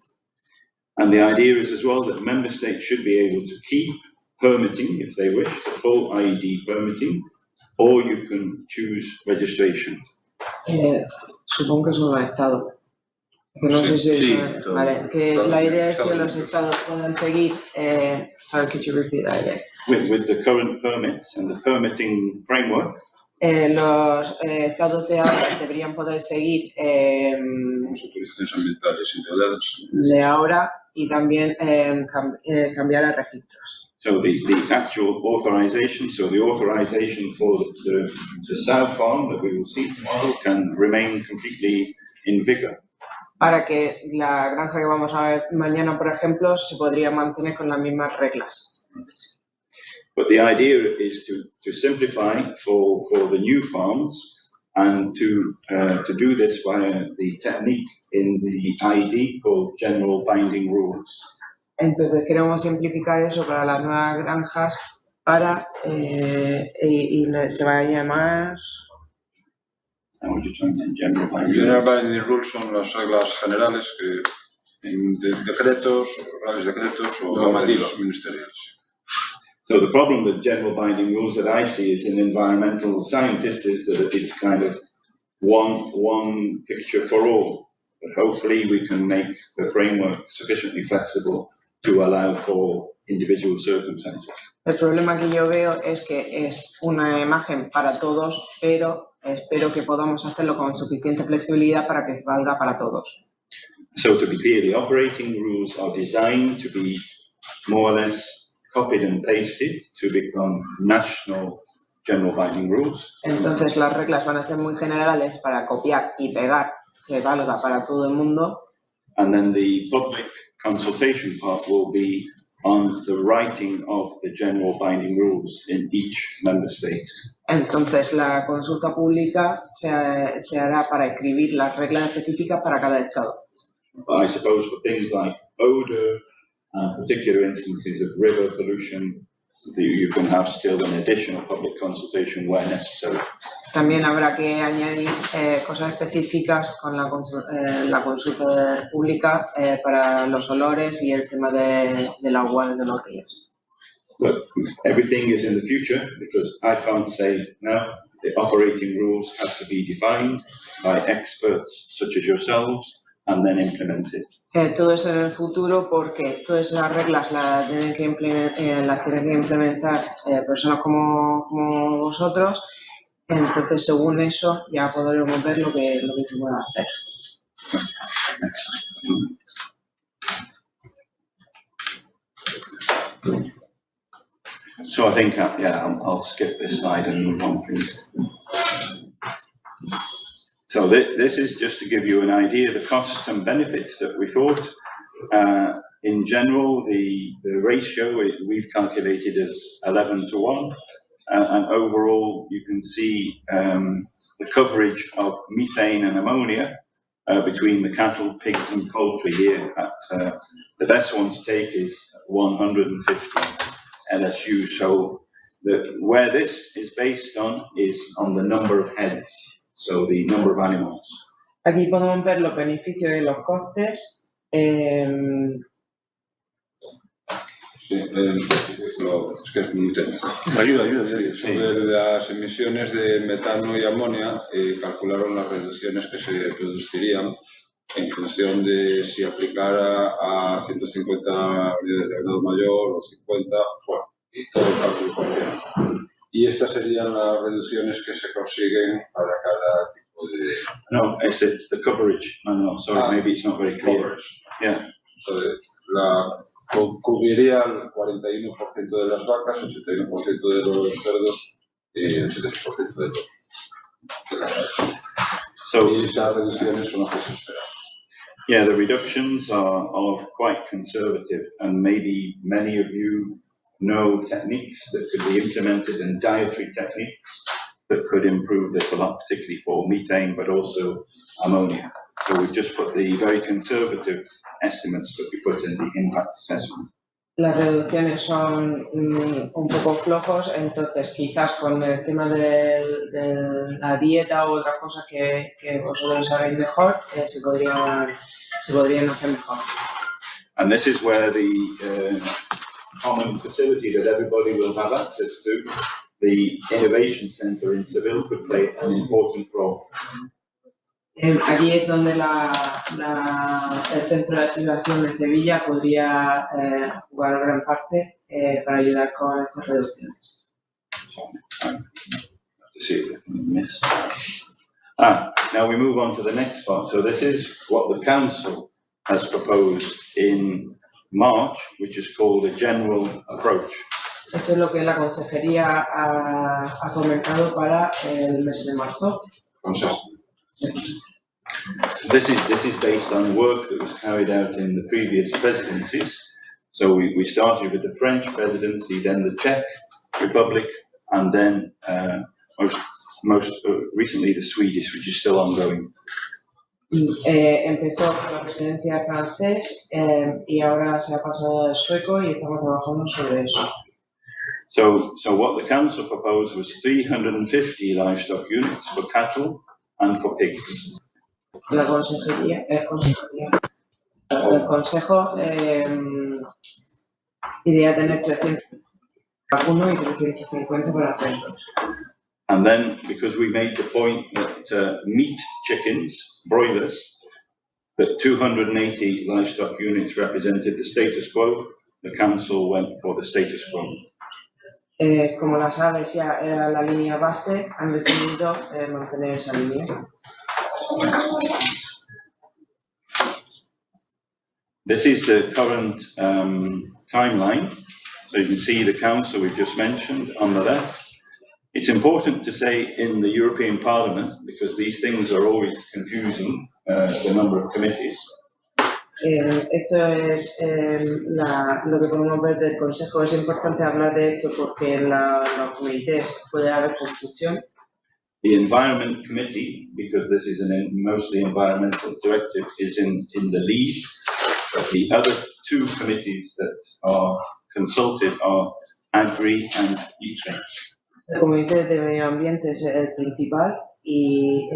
And the idea is as well that member states should be able to keep permitting, if they wish, the full IED permitting, or you can choose registration. Supongo que son los estados. Que no sé si vale, que la idea es que los estados puedan seguir. Sorry, could you repeat that again? With the current permits and the permitting framework, los estados de ahora deberían poder seguir Las autorizaciones ambientales integradas. de ahora y también cambiar a registros. so the actual authorization, so the authorization for the sow farm that we will see tomorrow can remain completely in vigor. Para que la granja que vamos a ver mañana, por ejemplo, se podría mantener con las mismas reglas. But the idea is to simplify for the new farms and to do this via the technique in the IED called General Binding Rules. Entonces queremos simplificar eso para las nuevas granjas para y se va a llamar And what you're trying to General Binding General Rules. Binding Rules son las reglas generales que en decretos, reales decretos o normativas ministeriales. So the problem with General Binding Rules that I see as an environmental scientist is that it's kind of one picture for all. But hopefully we can make the framework sufficiently flexible to allow for individual circumstances. el problema que yo veo es que es una imagen para todos, pero espero que podamos hacerlo con suficiente flexibilidad para que valga para todos. So to be clear, the operating rules are designed to be more or less copied and pasted to become national general binding rules. Entonces las reglas van a ser muy generales para copiar y pegar que valga para todo el mundo. And then the public consultation part will be on the writing of the general binding rules in each member state. Entonces la consulta pública se hará para escribir las reglas específicas para cada estado. I suppose for things like odor and particular instances of river pollution, you can have still an additional public consultation where necessary. También habrá que añadir cosas específicas con la consulta pública para los olores y el tema del agua de los ríos. But everything is in the future because I can't say now the operating rules have to be defined by experts such as yourselves and then implemented. Todo eso en el futuro, porque todas esas reglas las tienen que implementar personas como vosotros. Entonces, según eso, ya podremos ver lo que se puede hacer. So I think, I'll skip this slide and move on, please. So this is just to give you an idea of the costs and benefits that we thought. In general, the ratio we've calculated as 11:1, and overall you can see the coverage of methane and ammonia between the cattle, pigs and poultry here. The best one to take is 150 LSU. So where this is based on is on the number of heads, so the number of animals. Aquí podemos ver los beneficios y los costes. Sí, es que es muy técnico. Ayuda. Sí, sobre las emisiones de metano y amonia, calcularon las reducciones que se producirían en función de si aplicara a 150 unidades de ganado mayor o 50, bueno, y todo el cálculo que hicieron. Y estas serían las reducciones que se consiguen para cada tipo de... No, it's the coverage. No, sorry, maybe it's not very clear. Coverage. Yeah. Entonces, cubriría el 41% de las vacas, el 81% de los cerdos y el 76% de las vacas. So, y esas reducciones son las que se esperan. Yeah, the reductions are quite conservative, and maybe many of you know techniques that could be implemented and dietary techniques that could improve this a lot, particularly for methane, but also ammonia. So we've just put the very conservative estimates that we put in the impact assessment. Las reducciones son un poco flojos, entonces quizás con el tema de la dieta u otras cosas que vosotros sabéis mejor, se podrían hacer mejor. And this is where the common facility that everybody will have access to, the Innovation Centre in Seville, could play an important role. Aquí es donde el Centro de Activación de Sevilla podría jugar gran parte para ayudar con estas reducciones. Now we move on to the next part. So this is what the Council has proposed in March, which is called a general approach. Esto es lo que la Consejería ha comentado para el mes de marzo. This is based on work that was carried out in the previous presidencies. So we started with the French presidency, then the Czech Republic, and then most recently the Swedish, which is still ongoing. Empezó con la presidencia francés y ahora se ha pasado al sueco y estamos trabajando sobre eso. So what the council proposed was 350 livestock units for cattle and for pigs. El Consejo idea tener 300 para vacuno y 350 para cerdos. And then, because we made the point that meat chickens, broilers, that 280 livestock units represented the status quo, the council went for the status quo. Como las aves ya era la línea base, han decidido mantener esa línea. This is the current timeline. So you can see the council we've just mentioned on the left. It's important to say in the European Parliament, because these things are always confusing, the number of committees. Esto es lo que podemos ver del Consejo. Es importante hablar de esto porque en los comités puede haber confusión. The Environment Committee, because this is mostly environmental directive, is in the lead. But the other two committees that are consulted are Agri and ITRE. El Comité de Medio Ambiente es el principal y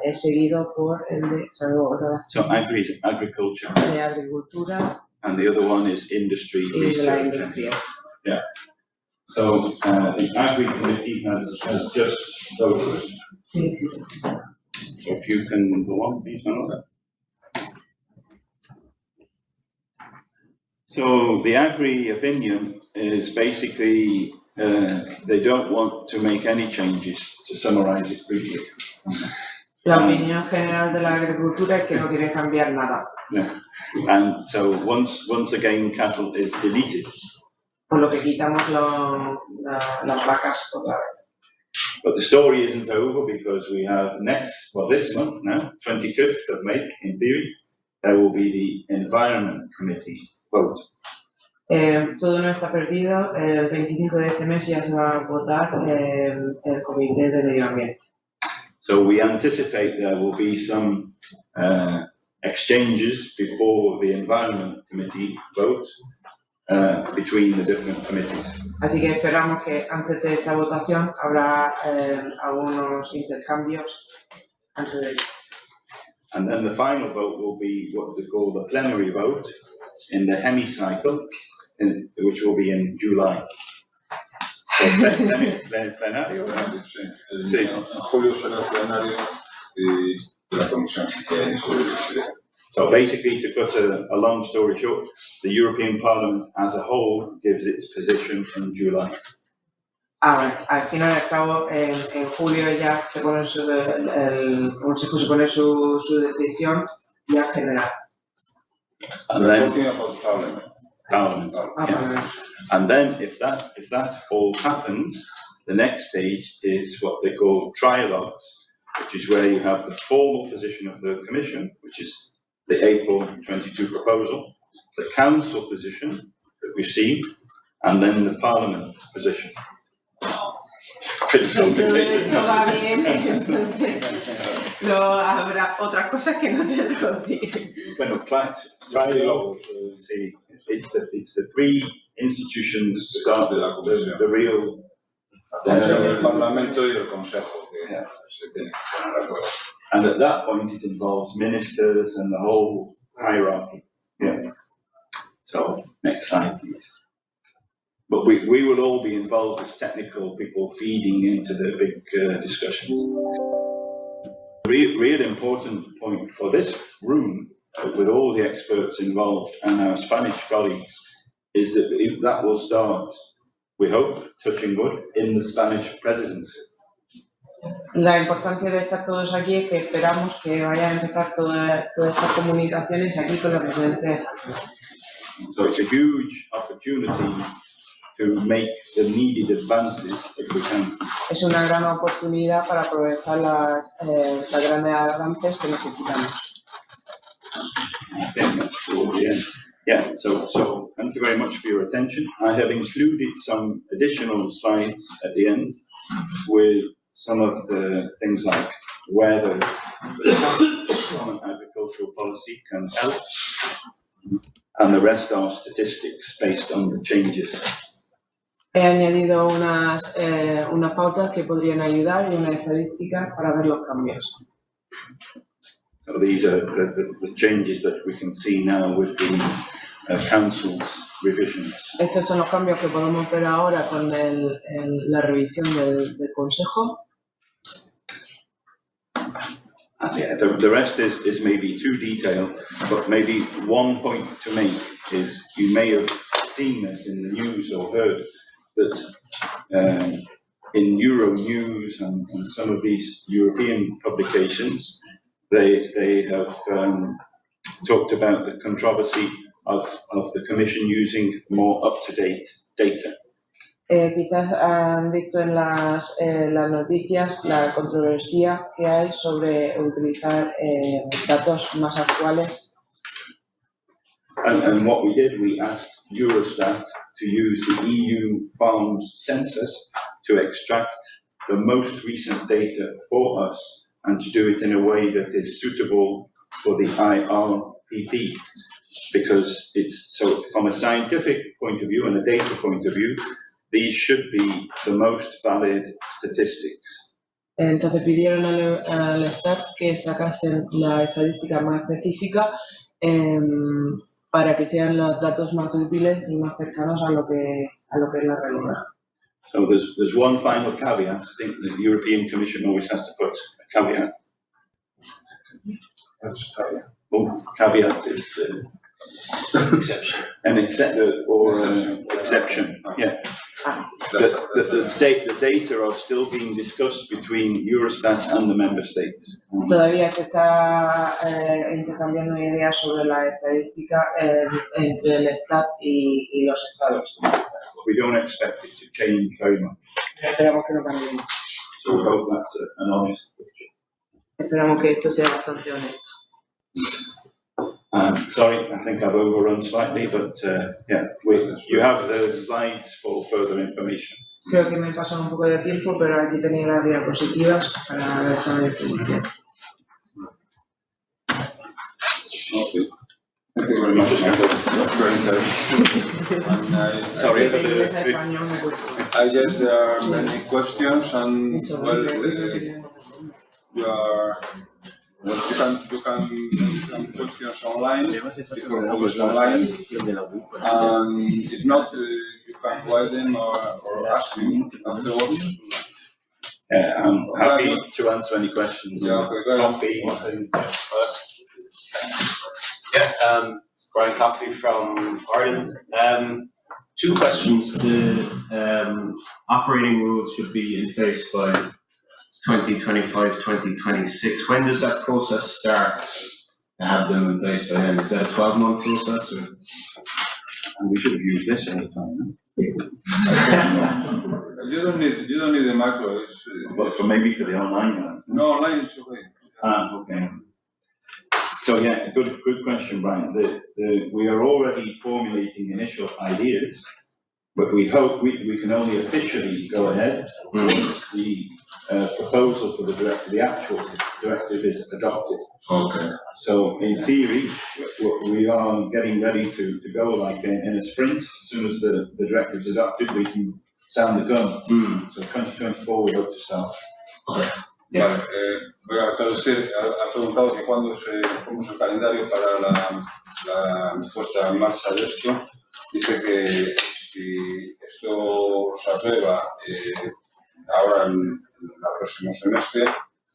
es seguido por el de Salud. So Agri is agriculture. De Agricultura. And the other one is Industry Y Research. de la industria. Yeah. So the Agri Committee has just voted. So if you can go on, please, Manuel. So the Agri opinion is basically they don't want to make any changes, to summarize it briefly. La opinión general de la agricultura es que no quieren cambiar nada. No. And so once again cattle is deleted. Por lo que quitamos las vacas otra vez. But the story isn't over because we have this month now, 25th of May, in theory, there will be the Environment Committee vote. Todo no está perdido. El 25 de este mes ya se va a votar el Comité de Medio Ambiente. So we anticipate there will be some exchanges before the Environment Committee vote between the different committees. Así que esperamos que antes de esta votación habrá algunos intercambios antes de ello. And then the final vote will be what they call the plenary vote in the hemicycle, which will be in July. So plenario, Sí. En julio será el plenario y la comisión. So basically, to cut a long story short, the European Parliament as a whole gives its position in July. Al final y al cabo, en julio ya se pone el Consejo se pone su decisión ya general. And then Parliament. yeah. And then if that all happens, the next stage is what they call trialogues, which is where you have the formal position of the Commission, which is the April 22 proposal, the Council position that we've seen, and then the Parliament position. Pretty complicated. No va bien, entonces habrá otras cosas que no te lo diré. Bueno, trialogue, see, it's the three institutions start the real. El Parlamento y el Consejo. Yeah. And at that point, it involves ministers and the whole hierarchy. Yeah. So next slide, please. But we will all be involved as technical people feeding into the big discussions. The real important point for this room, with all the experts involved and our Spanish colleagues, is that will start, we hope, touching wood, in the Spanish presidency. La importancia de estar todos aquí es que esperamos que vaya a empezar todas estas comunicaciones aquí con la presidencia. So it's a huge opportunity to make the needed advances if we can. Es una gran oportunidad para aprovechar las grandes avances que necesitamos. Yeah, so thank you very much for your attention. I have included some additional slides at the end with some of the things like where the common agricultural policy can help, and the rest are statistics based on the changes. He añadido unas pautas que podrían ayudar y unas estadísticas para ver los cambios. So these are the changes that we can see now with the council's revisions. Estos son los cambios que podemos ver ahora con la revisión del Consejo. And yeah, the rest is maybe too detailed, but maybe one point to make is you may have seen this in the news or heard that in Euro News and some of these European publications, they have talked about the controversy of the Commission using more up-to-date data. Quizás han visto en las noticias la controversia que hay sobre utilizar datos más actuales. And what we did, we asked Eurostat to use the EU Farms Census to extract the most recent data for us and to do it in a way that is suitable for the IRPP. Because it's so from a scientific point of view and a data point of view, these should be the most valid statistics. Entonces pidieron al Stat que sacasen la estadística más específica para que sean los datos más útiles y más cercanos a lo que es la realidad. So there's one final caveat. I think the European Commission always has to put a caveat. Oh, caveat is exception. An exception. Yeah. The data are still being discussed between Eurostat and the member states. Todavía se está intercambiando ideas sobre la estadística entre el Estado y los estados. We don't expect it to change very much. Esperamos que no cambie mucho. So we hope that's an honest picture. Esperamos que esto sea bastante honesto. Sorry, I think I've overrun slightly, but yeah, you have the slides for further information. Creo que me he pasado un poco de tiempo, pero aquí tenéis las diapositivas para ver esa información. Okay. Thank you very much. Very interesting. Sorry for I guess there are many questions, and well, you can make some questions online, because online, and if not, you can write them or ask me afterwards. I'm happy to answer any questions. Yeah, okay, Brian Coffey from Ireland. Two questions. The operating rules should be in place by 2025, 2026. When does that process start to have them in place by then? Is that a 12-month process? Or? And we should have used this all the time. You don't need the macro. But maybe for the online one. No, online is okay. Okay. So yeah, good question, Brian. We are already formulating initial ideas, but we hope we can only officially go ahead once the proposal for the directive, the actual directive, is adopted. Okay. So in theory, we are getting ready to go like in a sprint. As soon as the directive is adopted, we can sound the gun. So 2024 we hope to start. Okay. Vale, voy a traducir. Ha preguntado que cuándo cómo es el calendario para la puesta en marcha de esto. Dice que si esto se aprueba ahora en el próximo semestre,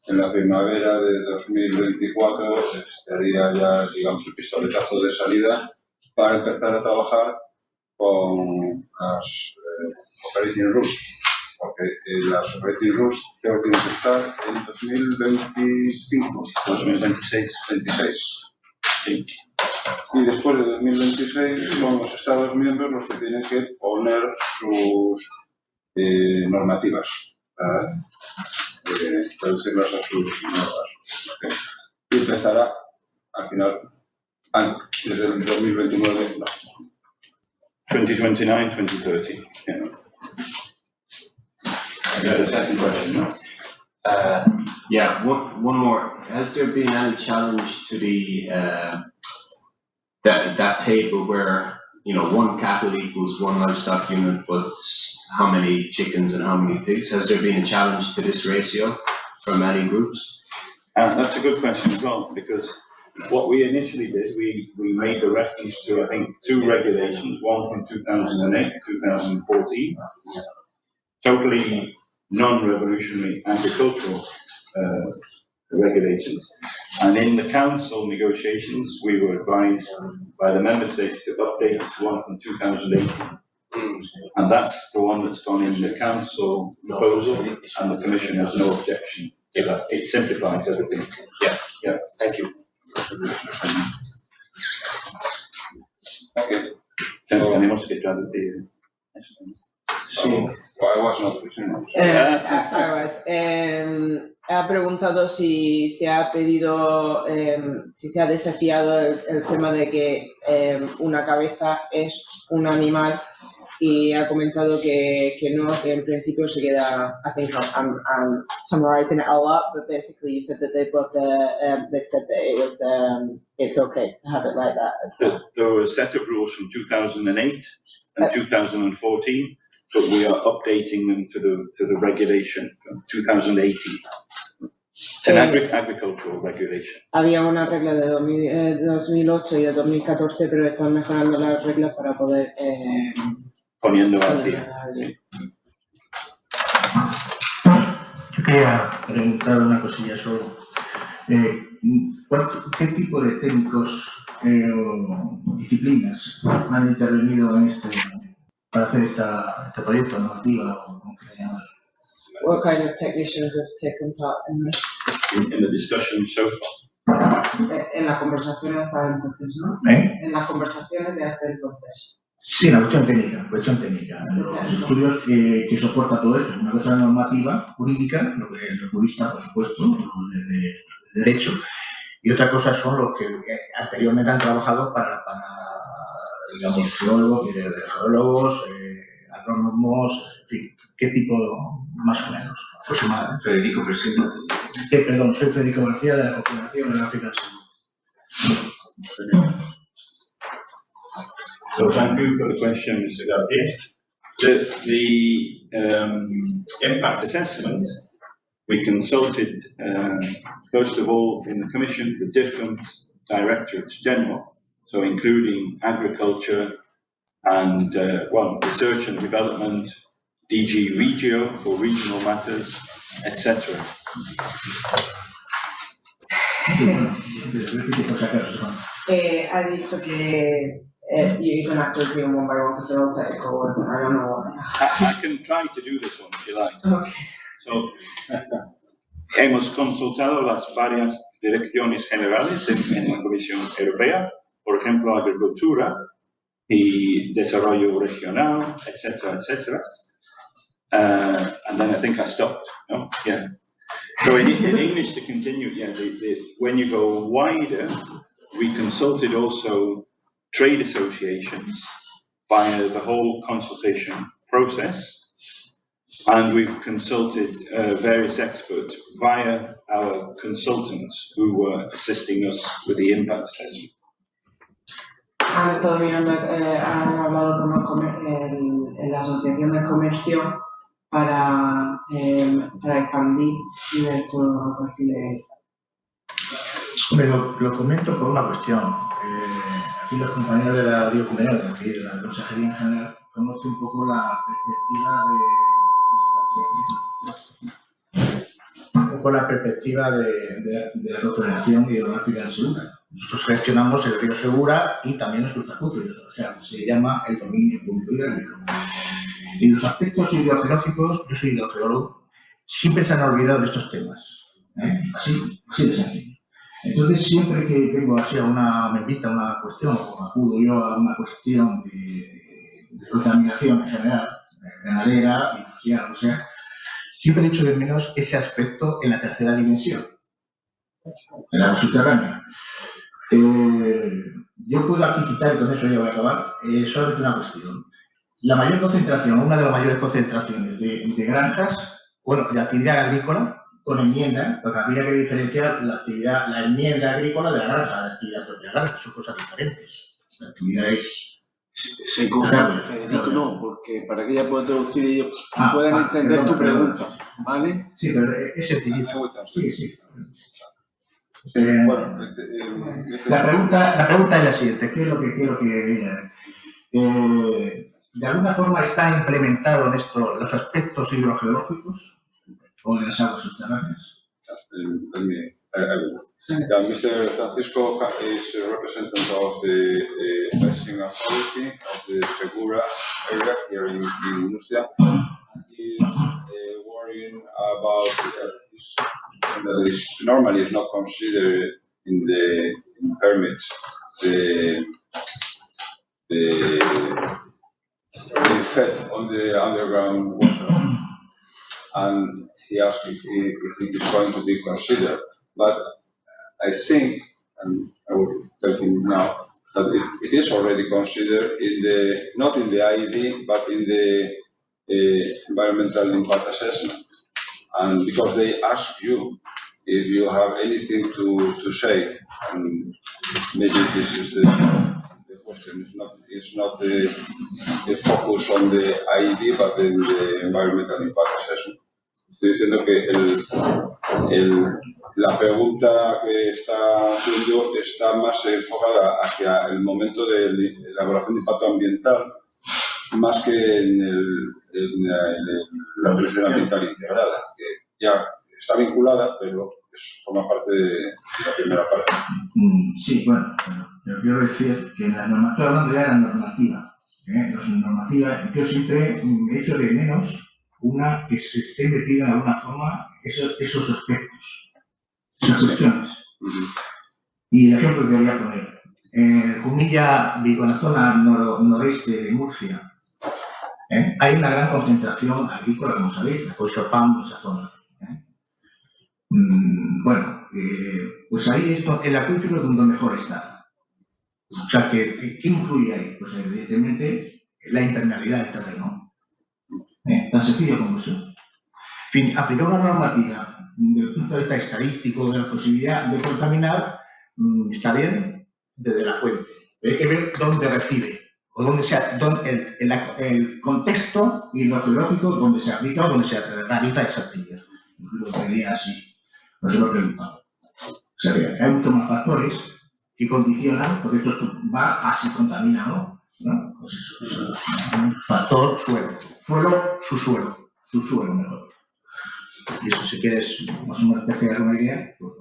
en la primavera de 2024 estaría ya, digamos, el pistoletazo de salida para empezar a trabajar con las operating rules. Porque las operating rules creo que tienen que estar en 2025. 2026. Sí. Y después de 2026 son los Estados miembros los que tienen que poner sus normativas, traducirlas a sus normas. Okay. Y empezará al final, desde el 2029. No. 2029, 2030. Yeah. The second question. Yeah, one more. Has there been any challenge to the that table where, you know, one cattle equals one livestock unit, but how many chickens and how many pigs? Has there been a challenge to this ratio from any groups? That's a good question as well, because what we initially did, we made a reference to, I think, two regulations, one from 2008, 2014, totally non-revolutionary agricultural regulations. And in the council negotiations, we were advised by the member states to update one from 2018. And that's the one that's gone in the council proposal, and the Commission has no objection to that. It simplifies everything. Yeah. Thank you. Okay. Tenemos que traducir. Sí. I was not listening. Ha preguntado si se ha pedido, si se ha desafiado el tema de que una cabeza es un animal, y ha comentado que no, que en principio se queda. I think I'm summarizing it all up, but basically you said that they've said that it was it's okay to have it like that. There were a set of rules from 2008 and 2014. But we are updating them to the regulation from 2018. It's an agricultural regulation. Había una regla de 2008 y de 2014, pero están mejorando las reglas para poder poniendo al día. Sí. Yo quería preguntar una cosilla solo. ¿Qué tipo de técnicos o disciplinas han intervenido en para hacer este proyecto normativo o como quieran llamar? What kind of technicians have taken part in this? In the discussion so far. En la conversación hasta entonces, ¿no? En las conversaciones de hasta entonces. Sí, la cuestión técnica. Los estudios que soporta todo eso. Una cosa normativa, jurídica, lo que los juristas, por supuesto, los de derecho, y otra cosa son los que anteriormente han trabajado para digamos, geólogos, agrónomos, en fin, qué tipo más o menos. Federico, presidente. Perdón, soy Federico García de la Confederación de África del Sur. So thank you for the question, Mr. Garcia. The impact assessment, we consulted, first of all, in the Commission, the different directorates general, so including agriculture and, research and development, DG Regio for regional matters, etc. Ha dicho que you're going to have to agree on one by one because they're all technical words and I don't know what. I can try to do this one if you like. Okay. So, hemos consultado las varias direcciones generales en la Comisión Europea, por ejemplo, agricultura y desarrollo regional, etcétera, etcétera. And then I think I stopped. No? Yeah. So in English, to continue, yeah, when you go wider, we consulted also trade associations via the whole consultation process, and we've consulted various experts via our consultants who were assisting us with the impact assessment. Han estado mirando, han hablado con la Asociación de Comercio para expandir y ver todo a partir de ahí. Lo comento por una cuestión. Aquí los compañeros de la Diocumenera, de la Consejería en general, conocen un poco la perspectiva de la Confederación Hidrográfica del Segura. Nosotros gestionamos el río Segura y también en sus acuíferos, o sea, se llama el dominio público hidráulico. Y los aspectos hidrogeológicos, yo soy hidrogeólogo, siempre se han olvidado de estos temas. Así de sencillo. Entonces, siempre que vengo así me invita a una cuestión, o acudo yo a una cuestión de contaminación en general, ganadera, industrial, o sea, siempre he hecho de menos ese aspecto en la tercera dimensión, en la subterránea. Yo puedo aquí citar, y con eso ya voy a acabar, solamente una cuestión. La mayor concentración, una de las mayores concentraciones de granjas, de actividad agrícola, con enmienda, porque habría que diferenciar la enmienda agrícola de la granja, la actividad propia de la granja, son cosas diferentes. La actividad es... Federico, no, porque para que ella pueda traducir y ellos puedan entender tu pregunta, ¿vale? Sí, pero es sencillito. Sí. La pregunta es la siguiente, ¿qué es lo que de alguna forma está implementado en esto los aspectos hidrogeológicos o de las aguas subterráneas? Mr. Francisco is a representative of the Licensing Authority of the Segura area here in Murcia. He is worrying about that normally is not considered in the permits the effect on the underground water, and he asked if it is going to be considered. But I think, and I will tell him now, that it is already considered not in the IED, but in the environmental impact assessment. And because they ask you if you have anything to say, and maybe this is the question. It's not the focus on the IED, but in the environmental impact assessment. Estoy diciendo que la pregunta que está haciendo está más enfocada hacia el momento de la elaboración de impacto ambiental, más que en la autorización ambiental integrada, que ya está vinculada, pero forma parte de la primera parte. Sí, bueno, pero quiero decir que la normativa, estoy hablando ya de la normativa. La normativa, yo siempre he hecho de menos una que se esté metida de alguna forma esos aspectos, esas cuestiones. Y el ejemplo que voy a poner, en Jumilla, digo, en la zona noreste de Murcia, hay una gran concentración agrícola, como sabéis, por eso PAM, esa zona. Bueno, pues ahí el acuífero es donde mejor está. O sea, ¿qué influye ahí? Pues evidentemente la impermeabilidad del terreno. Tan sencillo como eso. En fin, aplicar una normativa desde el punto de vista estadístico de la posibilidad de contaminar está bien desde la fuente. Pero hay que ver dónde recibe, o dónde el contexto y lo geológico donde se aplica o donde se realiza esa actividad. Lo diría así. No se lo he preguntado. O sea, que hay muchos más factores que condicionan, porque esto va así contaminado, ¿no? Pues eso, factor suelo. Subsuelo mejor. Y eso, si quieres más o menos te queda una idea, pues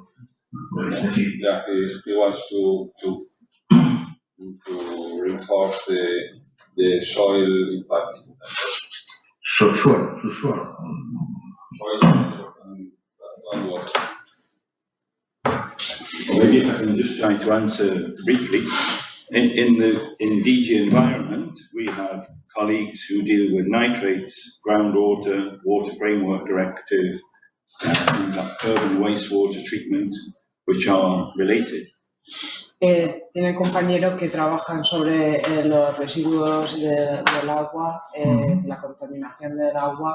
puedes decir. Yeah, he wants to reinforce the soil impact. Subsuelo. Soil and water. Maybe if I can just try to answer briefly. In DG Environment, we have colleagues who deal with nitrates, groundwater, water framework directive, things like urban wastewater treatment, which are related. Tiene compañeros que trabajan sobre los residuos del agua, la contaminación del agua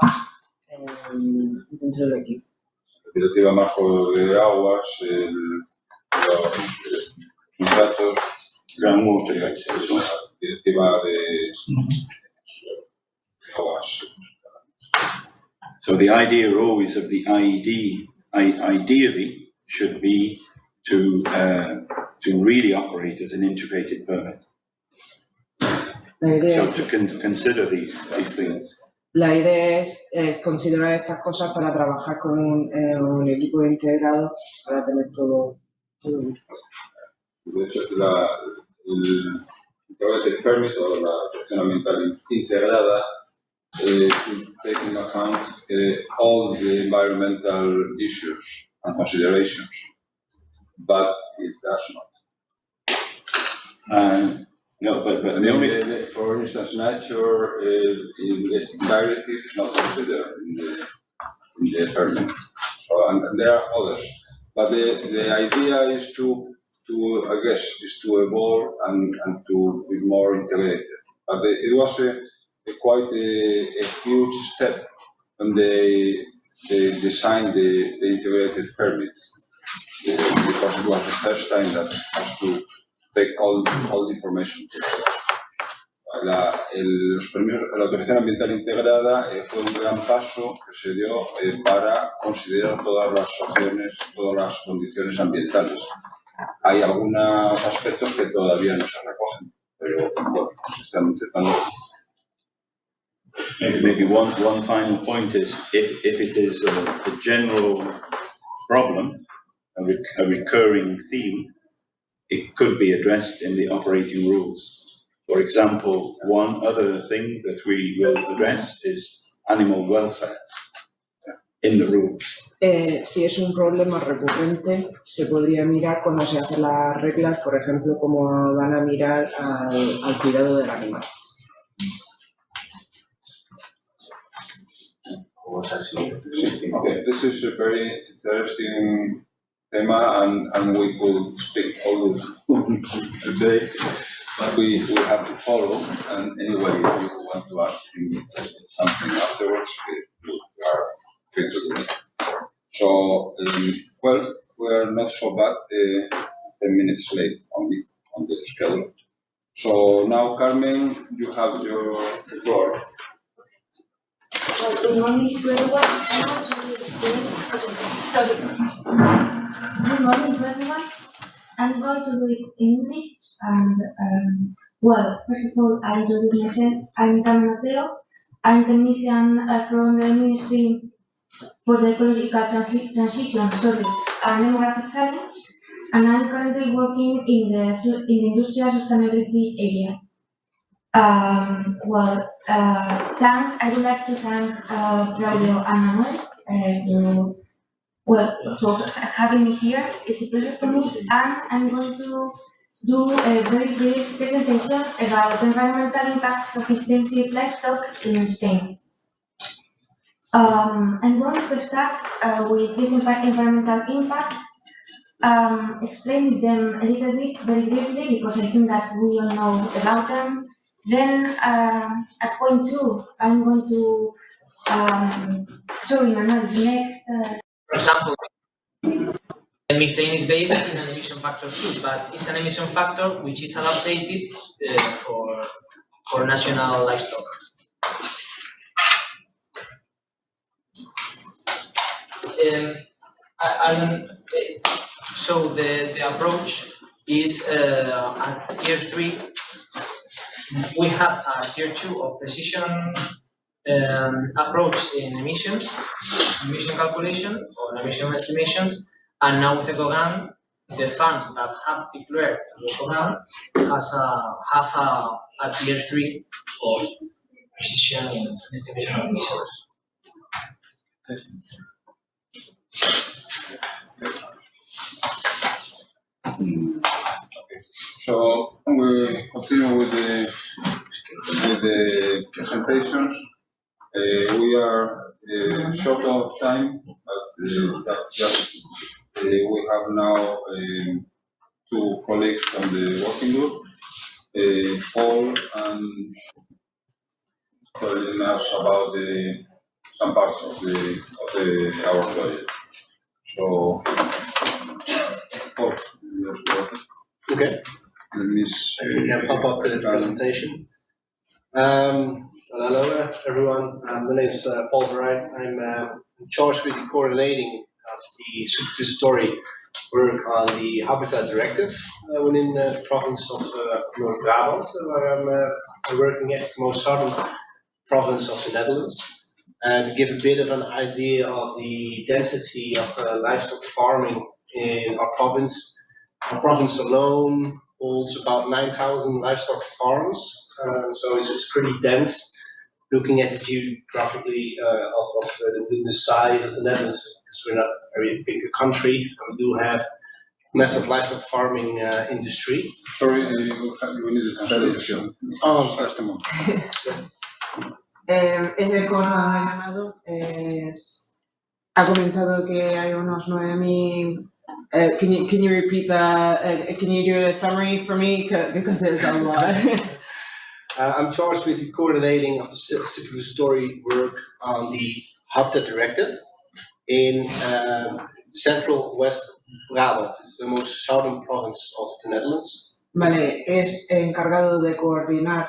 dentro del equipo. Directiva marco de aguas, los nitratos, groundwater, directiva de aguas. So the idea always of the IED, ideally, should be to really operate as an integrated permit. So to consider these things. La idea es considerar estas cosas para trabajar con un equipo integrado para tener todo listo. De hecho, el integrated permit o la autorización ambiental integrada should take into account all the environmental issues and considerations, but it does not. No, but the only. For instance, nature in the directive is not considered in the permit. So, and there are others, but the idea is to evolve and to be more integrated. But it was quite a huge step when they designed the integrated permit, because it was the first time that has to take all the information. La autorización ambiental integrada fue un gran paso que se dio para considerar todas las opciones, todas las condiciones ambientales. Hay algunos aspectos que todavía no se recogen, pero bueno, se están intentando. Maybe one final point is if it is a general problem, a recurring theme, it could be addressed in the operating rules. For example, one other thing that we will address is animal welfare in the rules. Si es un problema recurrente, se podría mirar cuando se hacen las reglas, por ejemplo, cómo van a mirar al cuidado del animal. Okay, this is a very interesting tema, and we could speak all today, but we have to follow. And anyway, if you want to ask something afterwards, we are free to do it. So, well, we are not so bad, 10 minutes late only on the schedule. So now, Carmen, you have your floor. Good morning to everyone. Good morning to everyone. I'm going to do it in English, and well, first of all, I introduce myself. I'm Carmen Otero. I'm technician from the Ministry for the Ecological Transition, and Demographic Challenge, and I'm currently working in the industrial sustainability area. Thanks. I would like to thank Claudio and Manuel for having me here. It's a pleasure for me, and I'm going to do a very brief presentation about the environmental impacts of intensive livestock in Spain. I'm going to start with these environmental impacts, explain them a little bit, very briefly, because I think that we all know about them. Then at point 2, I'm going to, sorry, Manuel, next. For example, methane is based in an emission factor too, but it's an emission factor which is adapted for national livestock. So the approach is at tier 3. We have a tier 2 of precision approach in emission calculation or emission estimations, and now with EcoGAN, the farms that have declared EcoGAN have a tier 3 of precision in estimation of emissions. So we continue with the presentations. We are short of time, but just we have now 2 colleagues from the working group, Paul and telling us about some parts of our project. So, Paul, yours go ahead. Okay. Let me We can pop up the presentation. Hello, everyone. My name is Paul Verijn. I'm in charge with the coordinating of the supervisory work on the Habitat Directive within the province of North Brabant, where I'm working at the most southern province of the Netherlands. To give a bit of an idea of the density of livestock farming in our province alone holds about 9,000 livestock farms, so it's pretty dense. Looking at the geographically of the size of the Netherlands, because we're not a very big country, we do have massive livestock farming industry. Sorry, we need a translation. Oh, Just a moment. Es de Jornada de ganado. Ha comentado que hay unos 9,000. Can you repeat that? Can you do a summary for me? Because it's a lot. I'm charged with the coordinating of the supervisory work on the Habitat Directive in central West Brabant. It's the most southern province of the Netherlands. Vale, es encargado de coordinar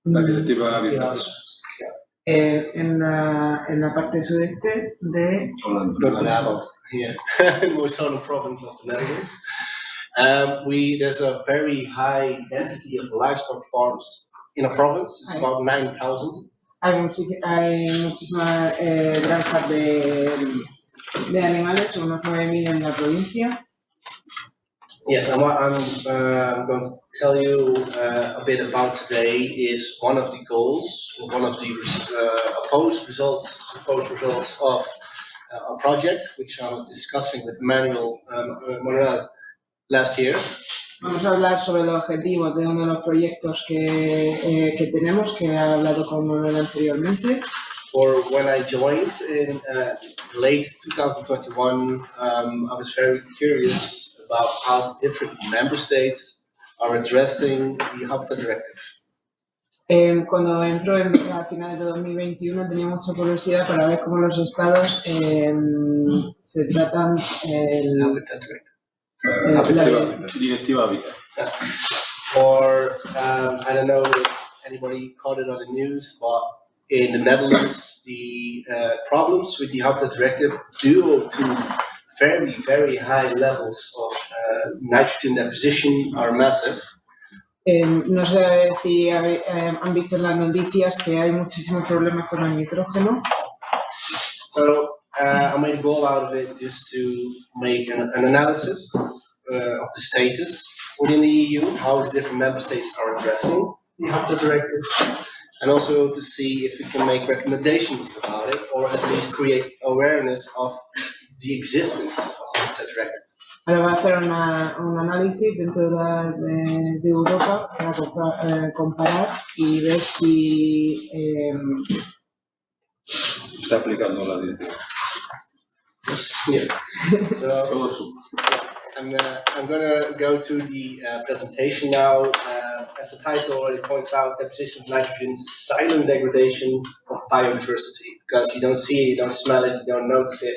La directiva Habitats. En la parte sudeste de Brabant, yeah, most southern province of the Netherlands. There's a very high density of livestock farms in a province. It's about 9,000. Hay muchísimas granjas de animales, unos 9,000 en la provincia. Yes, and what I'm going to tell you a bit about today is one of the goals, one of the supposed results of a project which I was discussing with Manuel last year. Vamos a hablar sobre los objetivos de uno de los proyectos que tenemos, que he hablado con Manuel anteriormente. Or when I joined in late 2021, I was very curious about how different member states are addressing the Habitat Directive. Cuando entró a finales de 2021 tenía mucha curiosidad para ver cómo los estados se tratan el Habitat Directive. Directiva Habitat. Or I don't know if anybody caught it on the news, but in the Netherlands, the problems with the Habitat Directive due to very, very high levels of nitrogen deposition are massive. No sé si han visto en las noticias que hay muchísimos problemas con el nitrógeno. So I made a goal out of it just to make an analysis of the status within the EU, how the different member states are addressing the Habitat Directive, and also to see if we can make recommendations about it, or at least create awareness of the existence of the Habitat Directive. Ahora va a hacer un análisis dentro de Europa para comparar y ver si Está aplicando la directiva. Yes. So I'm gonna go to the presentation now. As the title already points out, deposition of nitrogen is silent degradation of biodiversity, because you don't see it, you don't smell it, you don't notice it,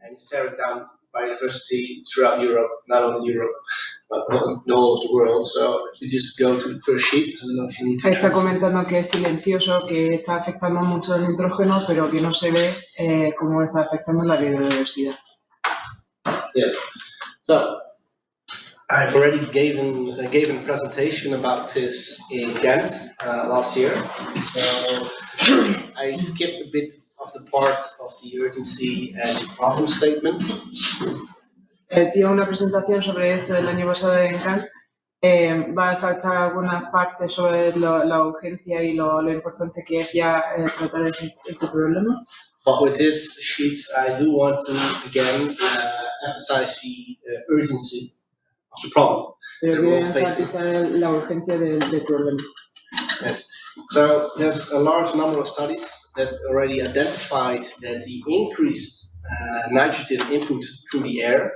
and it's tearing down biodiversity throughout Europe, not only Europe, but all of the world. So if you just go to the first sheet, I don't know if you need to. Está comentando que es silencioso, que está afectando mucho el nitrógeno, pero que no se ve cómo está afectando la biodiversidad. Yes. So I've already given a presentation about this in Ghent last year. So I skipped a bit of the part of the urgency and problem statement. Dio una presentación sobre esto el año pasado en Cannes. Va a saltar algunas partes sobre la urgencia y lo importante que es ya tratar este problema. But with this sheet, I do want to again emphasize the urgency of the problem. Pero quiero enfatizar la urgencia del problema. Yes. So there's a large number of studies that already identified that the increased nitrogen input through the air,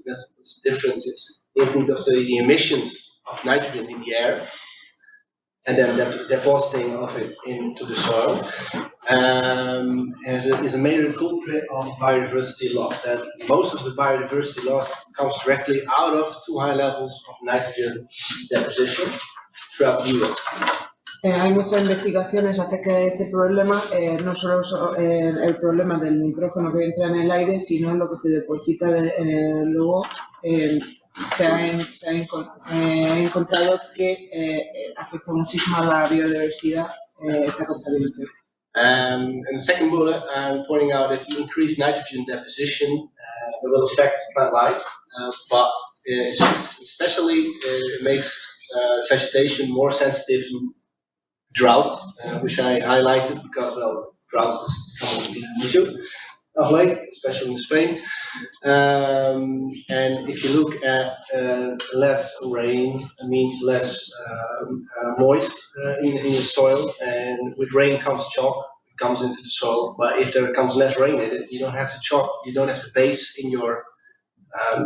this difference is input of the emissions of nitrogen in the air, and then depositing of it into the soil, is a major culprit of biodiversity loss. And most of the biodiversity loss comes directly out of too high levels of nitrogen deposition throughout Europe. Hay muchas investigaciones acerca de este problema, no solo el problema del nitrógeno que entra en el aire, sino lo que se deposita luego. Se ha encontrado que afecta muchísimo a la biodiversidad esta contaminación. In the second bullet, I'm pointing out that the increased nitrogen deposition will affect plant life, but especially it makes vegetation more sensitive to drought, which I highlighted because, well, drought is becoming an issue of late, especially in Spain. And if you look at less rain, it means less moist in the soil, and with rain comes chalk, it comes into the soil. But if there comes less rain in it, you don't have to chalk, you don't have to base in your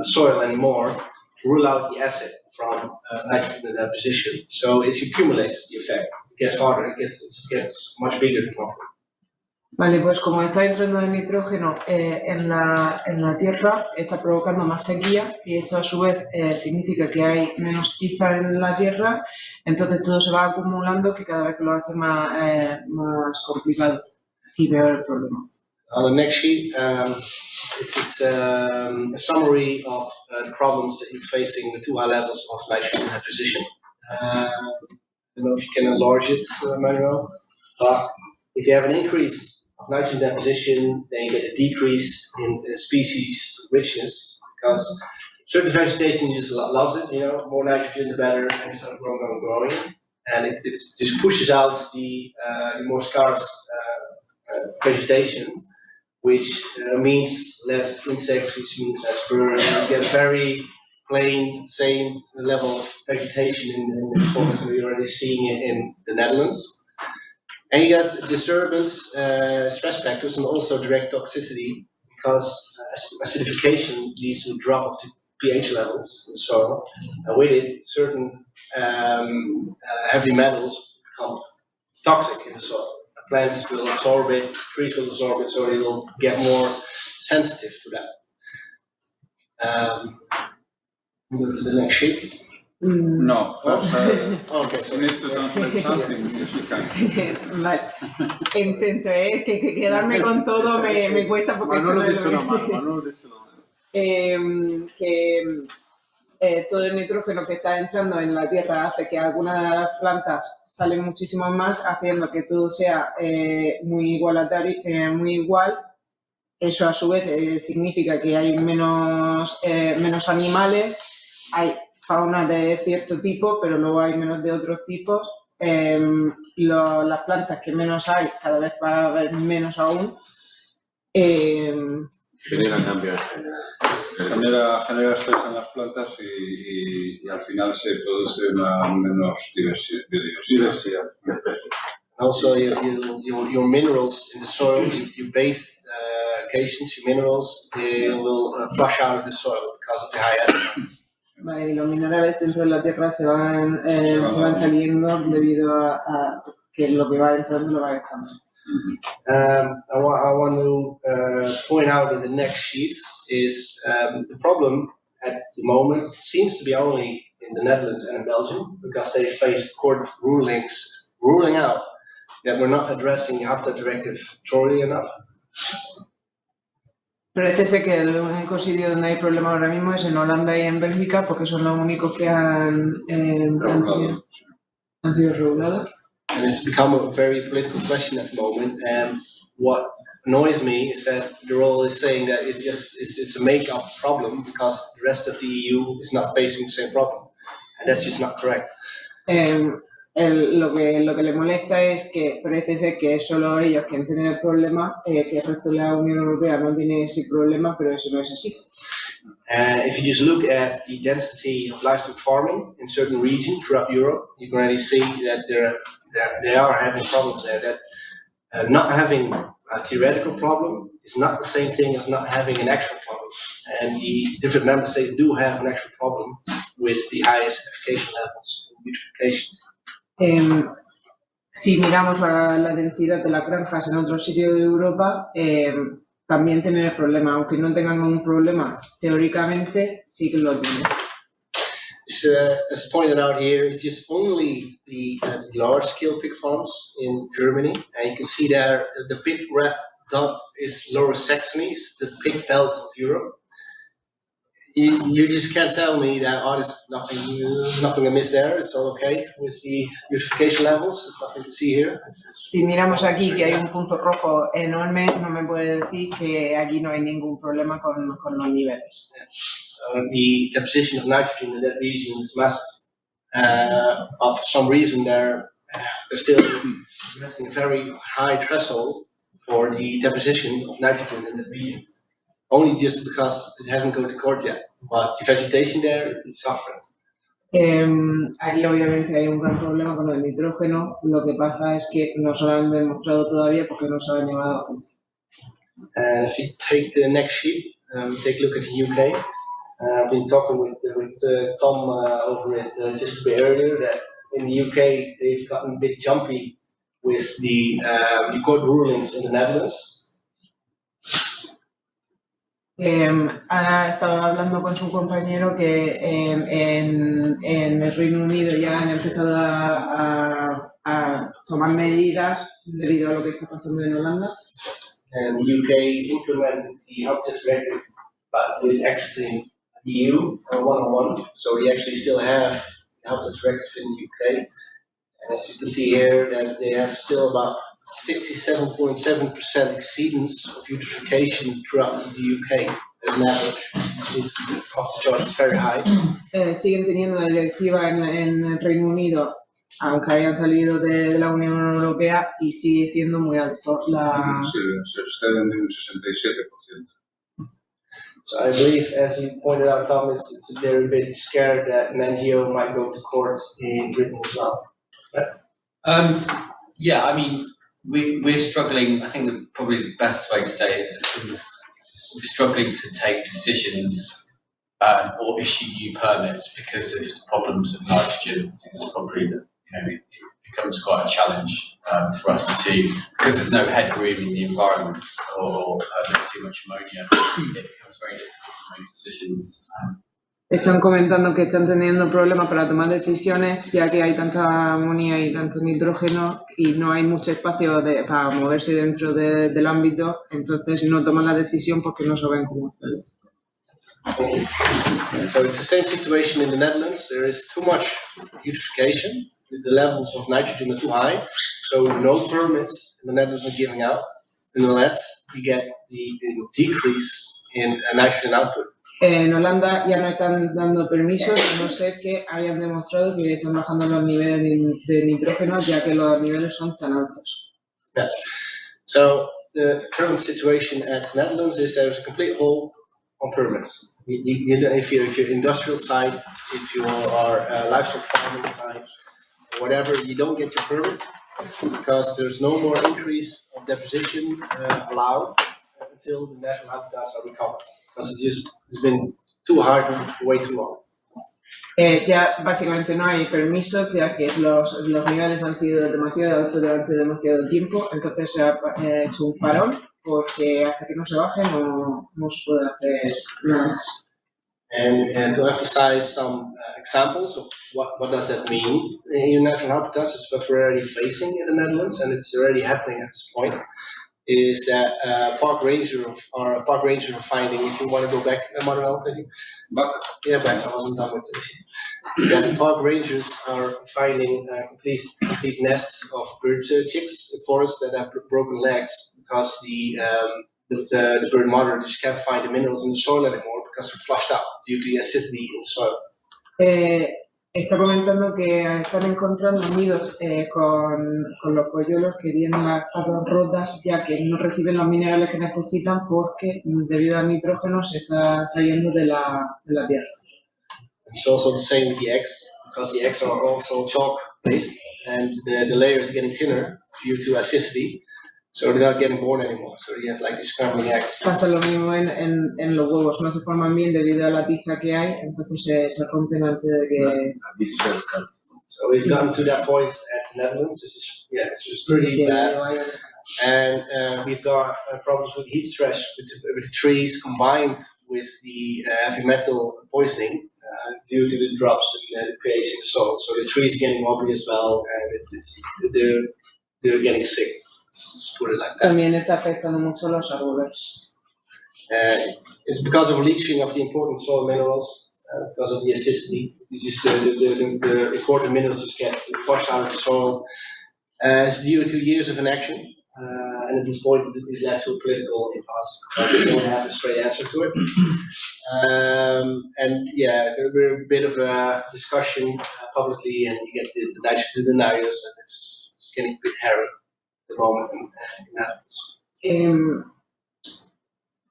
soil anymore to rule out the acid from nitrogen deposition. So it accumulates the effect. It gets harder, it gets much bigger the problem. Vale, pues como está entrando el nitrógeno en la tierra, está provocando más sequía y esto a su vez significa que hay menos tiza en la tierra, entonces todo se va acumulando que cada vez que lo hace más complicado y peor el problema. On the next sheet, it's a summary of the problems that you're facing with too high levels of nitrogen deposition. I don't know if you can enlarge it, Manuel, but if you have an increase of nitrogen deposition, then you get a decrease in species richness, because certain vegetation just loves it, more nitrogen the better, and it's growing, and it just pushes out the more scarce vegetation, which means less insects, which means less birds. You get very plain, same level of vegetation in the forest that we're already seeing in the Netherlands. And you got disturbance, stress factors, and also direct toxicity, because acidification leads to a drop of the pH levels in the soil, and with it, certain heavy metals become toxic in the soil. Plants will absorb it, trees will absorb it, so it will get more sensitive to that. Move to the next sheet. No, Okay, so you need to translate something if you can. Vale. Intento, que quedarme con todo me cuesta porque Manolo de hecho una mano. que todo el nitrógeno que está entrando en la tierra hace que algunas de las plantas salen muchísimo más, haciendo que todo sea muy igualatario, muy igual. Eso a su vez significa que hay menos animales, hay fauna de cierto tipo, pero luego hay menos de otros tipos. Las plantas que menos hay, cada vez va a haber menos aún. Genera cambios. Genera estrés en las plantas y al final se produce una menos biodiversidad. Also, your minerals in the soil, your base occasions, your minerals, they will flush out of the soil because of the high acid content. Vale, y los minerales dentro de la tierra se van saliendo debido a que lo que va entrando lo va echando. I want to point out in the next sheets is the problem at the moment seems to be only in the Netherlands and in Belgium because they faced court rulings ruling out that we're not addressing the Habitat Directive thoroughly enough. Parece ser que el único sitio donde hay problema ahora mismo es en Holanda y en Bélgica porque son los únicos que han sido regulados. And it's become a very political question at the moment. And what annoys me is that the role is saying that it's a make-up problem because the rest of the EU is not facing the same problem. And that's just not correct. Lo que le molesta es que parece ser que es solo ellos quienes tienen el problema, que el resto de la Unión Europea no tiene ese problema, pero eso no es así. If you just look at the density of livestock farming in certain regions throughout Europe, you can already see that they are having problems there. That not having a theoretical problem is not the same thing as not having an actual problem. And the different member states do have an actual problem with the highest acidification levels in eutrophication. Si miramos la densidad de las granjas en otros sitios de Europa, también tienen el problema, aunque no tengan un problema, teóricamente sí que lo tienen. As pointed out here, it's just only the large-scale pig farms in Germany, and you can see there the big red dot is Lower Saxony, the pig belt of Europe. You just can't tell me that there's nothing amiss there. It's all okay with the eutrophication levels. There's nothing to see here. Si miramos aquí que hay un punto rojo enorme, no me puede decir que aquí no hay ningún problema con los niveles. So the deposition of nitrogen in that region is massive. But for some reason, they're still addressing a very high threshold for the deposition of nitrogen in that region. Only just because it hasn't gone to court yet. But the vegetation there is suffering. Ahí obviamente hay un gran problema con el nitrógeno. Lo que pasa es que no se lo han demostrado todavía porque no se han llevado a cabo. If you take the next sheet, take a look at the UK. I've been talking with Tom over it just a bit earlier that in the UK they've gotten a bit jumpy with the court rulings in the Netherlands. Ha estado hablando con su compañero que en el Reino Unido ya han empezado a tomar medidas debido a lo que está pasando en Holanda. And the UK implemented the Habitat Directive, but with exiting the EU 101. So we actually still have the Habitat Directive in the UK. And as you can see here, that they have still about 67.7% exceedance of eutrophication throughout the UK. As an average, is off the charts, very high. Siguen teniendo la directiva en el Reino Unido, aunque hayan salido de la Unión Europea, y sigue siendo muy alto. Sí, se exceden de un 67%. So I believe, as you pointed out, Tom, it's a very bit scared that an NGO might go to court in Britain as well. Yeah, I mean, we're struggling. I think probably the best way to say it is we're struggling to take decisions or issue new permits because of the problems of nitrogen. I think that's probably it becomes quite a challenge for us because there's no headroom in the environment or too much ammonia. It becomes very difficult to make decisions. Están comentando que están teniendo problemas para tomar decisiones ya que hay tanta amonía y tanto nitrógeno y no hay mucho espacio para moverse dentro del ámbito, entonces no toman la decisión porque no saben cómo hacerlo. So it's the same situation in the Netherlands. There is too much eutrophication. The levels of nitrogen are too high, so no permits in the Netherlands are giving out unless you get the decrease in nitrogen output. En Holanda ya no están dando permisos a no ser que hayan demostrado que están bajando los niveles de nitrógeno, ya que los niveles son tan altos. Yeah. So the current situation at Netherlands is there's a complete hold on permits. If you're industrial side, if you are livestock farming side, whatever, you don't get your permit because there's no more increase of deposition allowed until the natural habitats are recovered. Because it's been too hard for way too long. Ya básicamente no hay permisos, ya que los niveles han sido demasiado altos durante demasiado tiempo, entonces se ha hecho un parón porque hasta que no se baje no se puede hacer nada más. And to emphasize some examples of what does that mean in natural habitats, it's what we're already facing in the Netherlands, and it's already happening at this point, is that park rangers are finding, if you want to go back, Manuel, thank you. Back. Yeah, back, I wasn't done with this. Yeah, the park rangers are finding complete nests of bird chicks in forests that have broken legs because the bird mother just can't find the minerals in the soil anymore because they're flushed out due to the acidity in the soil. Está comentando que están encontrando nidos con los polluelos que tienen las patas rotas, ya que no reciben los minerales que necesitan porque debido al nitrógeno se está saliendo de la tierra. It's also the same with the eggs, because the eggs are also chalk based, and the layer is getting thinner due to acidity, so they're not getting born anymore. So you have like these scrambling eggs. Pasa lo mismo en los huevos, no se forman bien debido a la tiza que hay, entonces se rompen antes de que... So we've gotten to that point at the Netherlands. It's just pretty bad. And we've got problems with heat stress with the trees combined with the heavy metal poisoning due to the drops in the pH in the soil. So the trees getting wobbly as well, and they're getting sick. Let's put it like that. También está afectando mucho los árboles. It's because of leaching of the important soil minerals, because of the acidity. The important minerals just get washed out of the soil. It's due to years of inaction. And at this point, it led to a political impasse because they don't have a straight answer to it. And yeah, we're a bit of a discussion publicly, and you get the nitrogen deniers, and it's getting a bit hairy at the moment in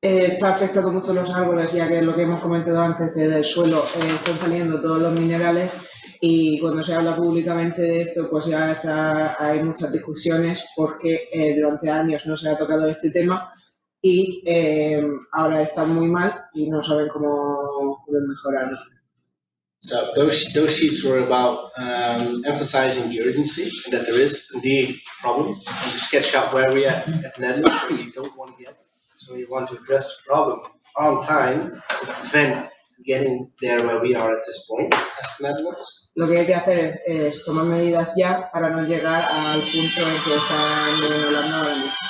Está afectando mucho los árboles, ya que es lo que hemos comentado antes, que del suelo están saliendo todos los minerales y cuando se habla públicamente de esto, pues ya hay muchas discusiones porque durante años no se ha tocado este tema y ahora están muy mal y no saben cómo mejorarlo. So those sheets were about emphasizing the urgency and that there is indeed a problem, and to sketch out where we are at the Netherlands, where you don't want to get. So we want to address the problem on time to prevent getting there where we are at this point as the Netherlands. Lo que hay que hacer es tomar medidas ya para no llegar al punto en que están en Holanda ahora mismo.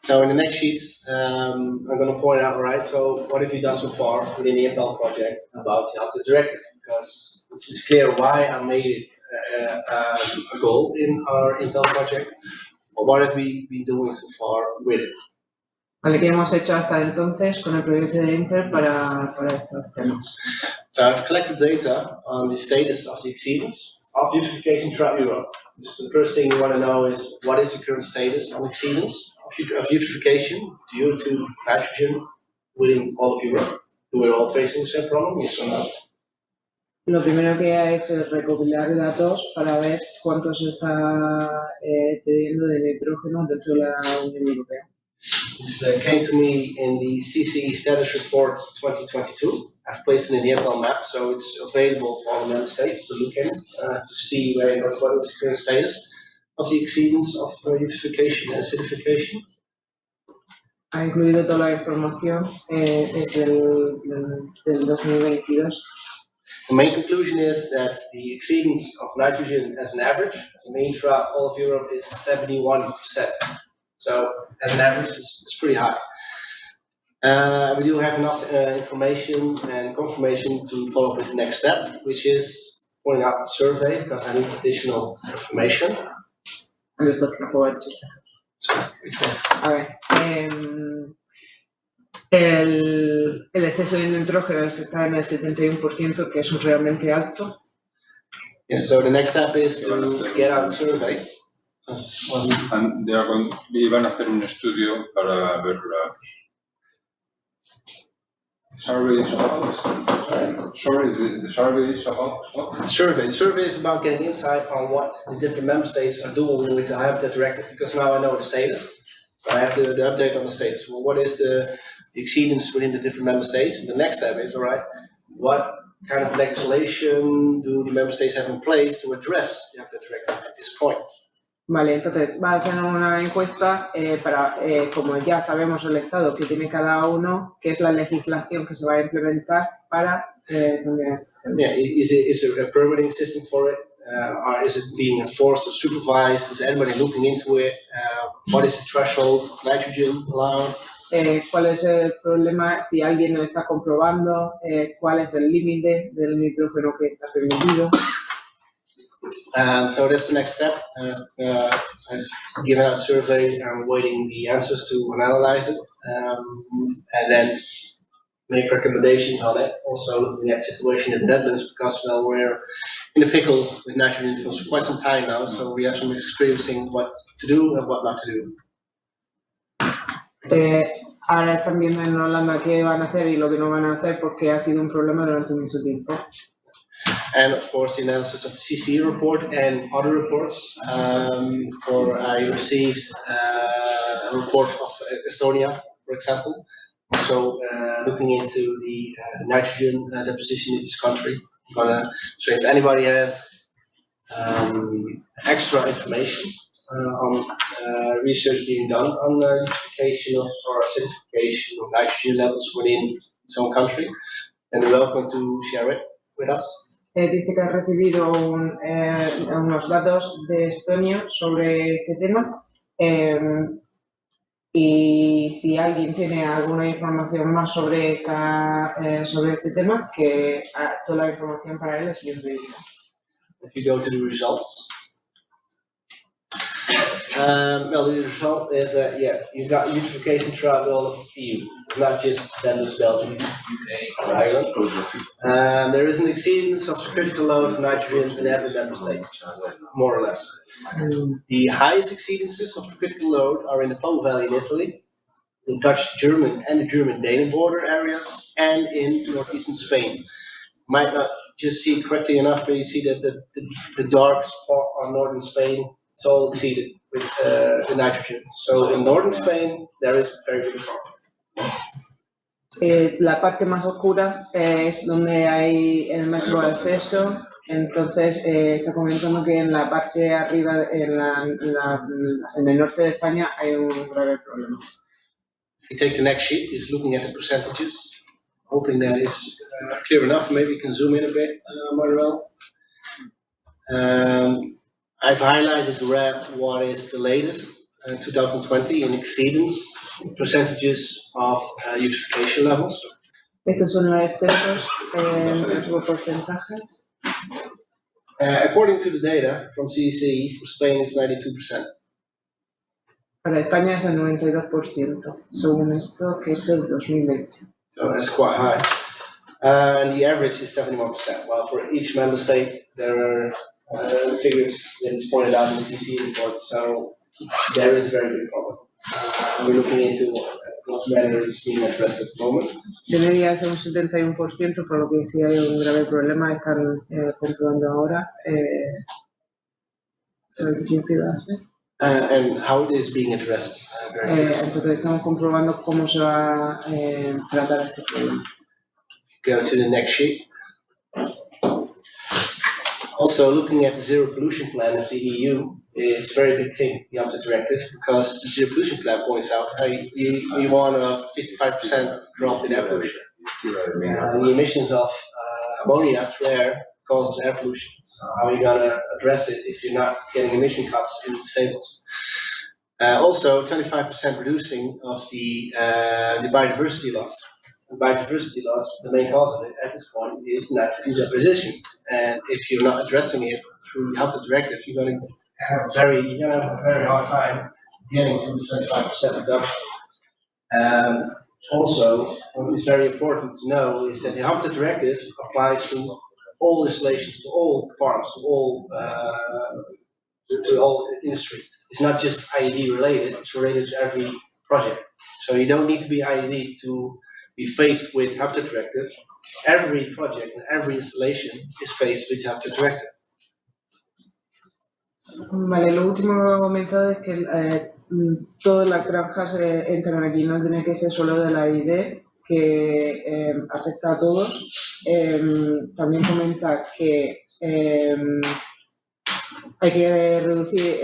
So in the next sheets, I'm going to point out, right, so what have you done so far within the IMPEL project about the Habitat Directive? Because it's clear why I made it a goal in our IMPEL project, or what have we been doing so far with it? Vale, ¿qué hemos hecho hasta entonces con el proyecto de IMPEL para estos temas? So I've collected data on the status of the exceedance of eutrophication throughout Europe. So the first thing you want to know is what is the current status on exceedance of eutrophication due to nitrogen within all of Europe? Do we all facing the same problem? Yes or no? Lo primero que ha hecho es recopilar datos para ver cuánto se está teniendo de nitrógeno dentro de la Unión Europea. This came to me in the CCE Status Report 2022. I've placed it in the IMPEL map, so it's available for all the member states to look in to see what is the current status of the exceedance of eutrophication and acidification. Ha incluido toda la información desde del 2022. The main conclusion is that the exceedance of nitrogen as an average, as a mean throughout all of Europe, is 71%. So as an average, it's pretty high. We do have enough information and confirmation to follow up with the next step, which is pointing out the survey, because I need additional information. I'm just looking forward to So, which one? A ver, el exceso de nitrógenos está en el 71%, que es realmente alto. Yeah, so the next step is to get out the survey. And iban a hacer un estudio para ver la... Survey is about... Sorry, the survey is about... The survey is about getting insight on what the different member states are doing with the Habitat Directive, because now I know the status. So I have the update on the status. Well, what is the exceedance within the different member states? And the next step is, all right, what kind of legislation do the member states have in place to address the Habitat Directive at this point? Vale, entonces va a hacer una encuesta para, como ya sabemos el estado que tiene cada uno, qué es la legislación que se va a implementar para cambiar esto. Yeah, is there a permitting system for it? Or is it being enforced or supervised? Is anybody looking into it? What is the threshold of nitrogen allowed? ¿Cuál es el problema? Si alguien lo está comprobando, ¿cuál es el límite del nitrógeno que está permitido? So that's the next step. I've given out a survey. I'm waiting the answers to analyze it, and then make recommendations on it. Also looking at the situation in the Netherlands, because well, we're in a pickle with nitrogen for quite some time now, so we have some experiencing what to do and what not to do. Ahora están viendo en Holanda qué van a hacer y lo que no van a hacer porque ha sido un problema durante mucho tiempo. And of course, the analysis of the CCE report and other reports. I received a report of Estonia, for example. So looking into the nitrogen deposition in this country. So if anybody has extra information on research being done on the unification of or acidification of nitrogen levels within its own country, then you're welcome to share it with us. Dice que ha recibido unos datos de Estonia sobre este tema y si alguien tiene alguna información más sobre este tema, que toda la información para él es bienvenida. If you go to the results, well, the result is that you've got eutrophication throughout all of the EU. It's not just Netherlands, Belgium, UK, or Ireland. There is an exceedance of the critical load of nitrogen in every member state, more or less. The highest exceedances of the critical load are in the Po Valley in Italy, the Dutch-German and the German-Danish border areas, and in northeastern Spain. You might not just see it correctly enough, but you see that the dark spot on northern Spain, it's all exceeded with the nitrogen. So in northern Spain, there is a very big problem. La parte más oscura es donde hay el máximo acceso, entonces está comentando que en la parte de arriba, en el norte de España, hay un grave problema. If you take the next sheet, it's looking at the percentages, hoping that it's clear enough. Maybe you can zoom in a bit, Manuel. I've highlighted the red what is the latest, 2020 in exceedance, percentages of eutrophication levels. Estos son los excesos en su porcentaje. According to the data from CEC, for Spain it's 92%. Para España es el 92%, según esto que es del 2020. So that's quite high. And the average is 71%. Well, for each member state, there are figures that is pointed out in the CC report. So there is a very big problem. We're looking into what manner is being addressed at the moment. Debería ser un 71%, por lo que si hay un grave problema, están comprobando ahora. And how it is being addressed. Entonces estamos comprobando cómo se va a tratar este problema. Go to the next sheet. Also, looking at the zero pollution plan of the EU, it's a very big thing, the Habitat Directive, because the zero pollution plan points out how you want a 55% drop in air pollution. The emissions of ammonia through air causes air pollution. So how are you going to address it if you're not getting emission cuts in the stables? Also, 25% reducing of the biodiversity loss. And biodiversity loss, the main cause of it at this point is natural deposition. And if you're not addressing it through the Habitat Directive, you're going to have a very hard time getting to the 25% reduction. Also, what is very important to know is that the Habitat Directive applies to all installations, to all farms, to all industry. It's not just IED related, it's related to every project. So you don't need to be IED to be faced with Habitat Directive. Every project and every installation is faced with Habitat Directive. Vale, lo último que he comentado es que todas las granjas entran aquí, no tiene que ser solo de la IED, que afecta a todos. También comentar que hay que reducir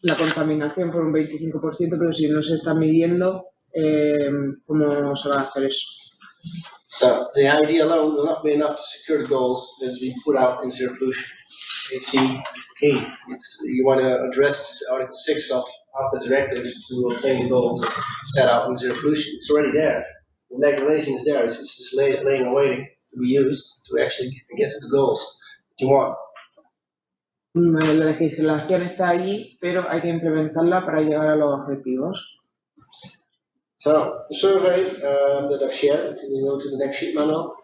la contaminación por un 25%, pero si no se está midiendo, ¿cómo se va a hacer eso? So the IED alone will not be enough to secure the goals that's been put out in zero pollution. IED is key. You want to address Article 6 of the directive to obtain the goals set out in zero pollution. It's already there. The regulation is there. It's just laying and waiting to be used to actually get to the goals that you want. La legislación está allí, pero hay que implementarla para llegar a los objetivos. So the survey that I've shared, if you go to the next sheet, Manuel,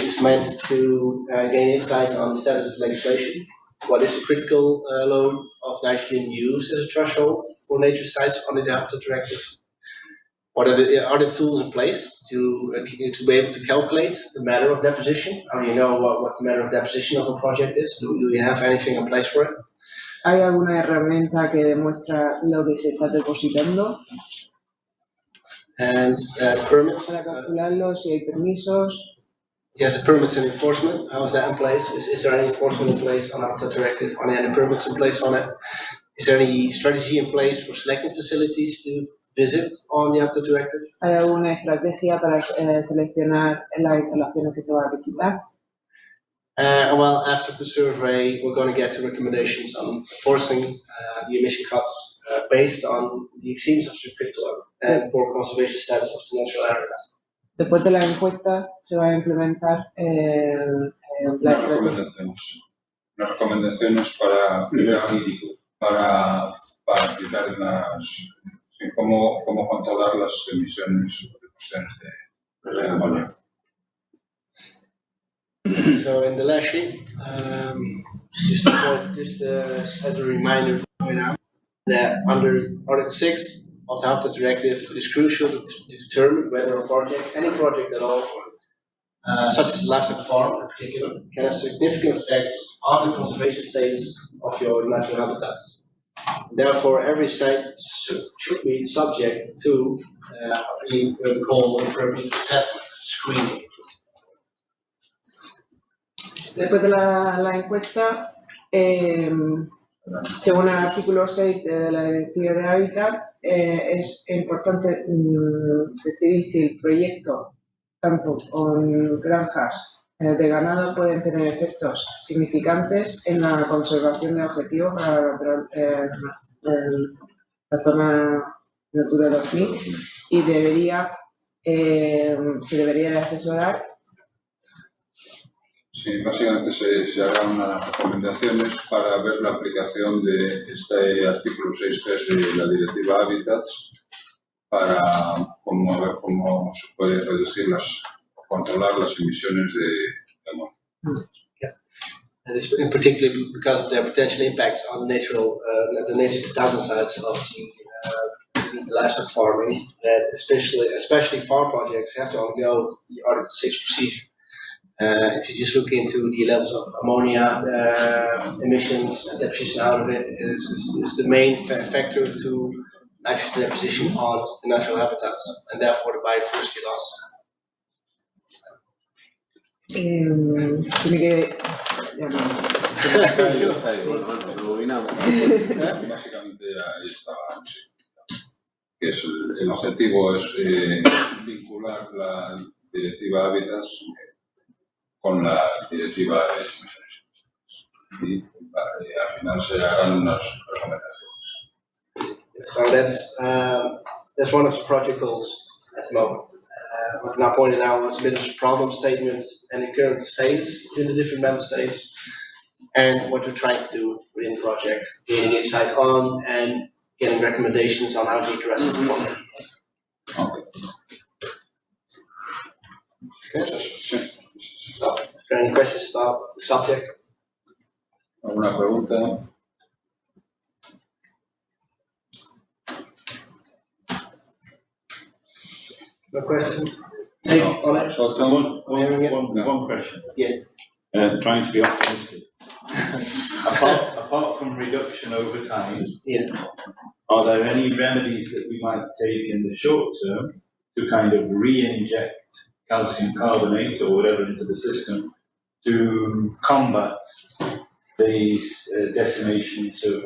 is meant to gain insight on the status of legislation. What is the critical load of nitrogen used as a threshold for nature sites under the Habitat Directive? What are the tools in place to be able to calculate the matter of deposition? How do you know what the matter of deposition of a project is? Do you have anything in place for it? ¿Hay alguna herramienta que demuestra lo que se está depositando? And permits. Para calcularlo, si hay permisos. Yes, permits and enforcement. How is that in place? Is there any enforcement in place on the Habitat Directive? Are there any permits in place on it? Is there any strategy in place for selecting facilities to visit on the Habitat Directive? ¿Hay alguna estrategia para seleccionar las instalaciones que se va a visitar? Well, after the survey, we're going to get to recommendations on enforcing the emission cuts based on the exceeds of the critical and poor conservation status of the natural areas. Después de la encuesta se va a implementar unas recomendaciones para aplicar cómo controlar las emisiones de amonio. So in the last sheet, just as a reminder to point out that under Article 6 of the Habitat Directive, it is crucial to determine whether a project, any project at all, such as a livestock farm in particular, can have significant effects on the conservation status of your natural habitats. Therefore, every site should be subject to what we call IRPP assessment, screening. Después de la encuesta, según el artículo 6 de la Directiva de Hábitat, es importante decidir si el proyecto, tanto con granjas de ganado, pueden tener efectos significantes en la conservación de objetivos para la zona Natura 2000 y se debería de asesorar. Sí, básicamente se harán unas recomendaciones para ver la aplicación de este artículo 6.3 de la Directiva Hábitats para ver cómo se puede reducir controlar las emisiones de amonio. And this in particular because of their potential impacts on the Nature 2000 sites of the livestock farming, that especially farm projects have to undergo the Article 6 procedure. If you just look into the levels of ammonia emissions and deposition out of it, is the main factor to nitrogen deposition on the natural habitats and therefore the biodiversity loss. Tiene que... Básicamente ahí está. Que es el objetivo es vincular la Directiva Hábitats con la Directiva de Emisiones. Y al final se harán unas recomendaciones. So that's one of the project goals at the moment. What now pointed out was a bit of a problem statement and the current state in the different member states, and what we're trying to do within the project, gaining insight on and getting recommendations on how to address this problem. Yes. So, if there are any questions about the subject? ¿Alguna pregunta? No questions? One question. Yeah. Trying to be optimistic. apart from reduction over time, are there any remedies that we might take in the short term to kind of re-inject calcium carbonate or whatever into the system to combat these decimations of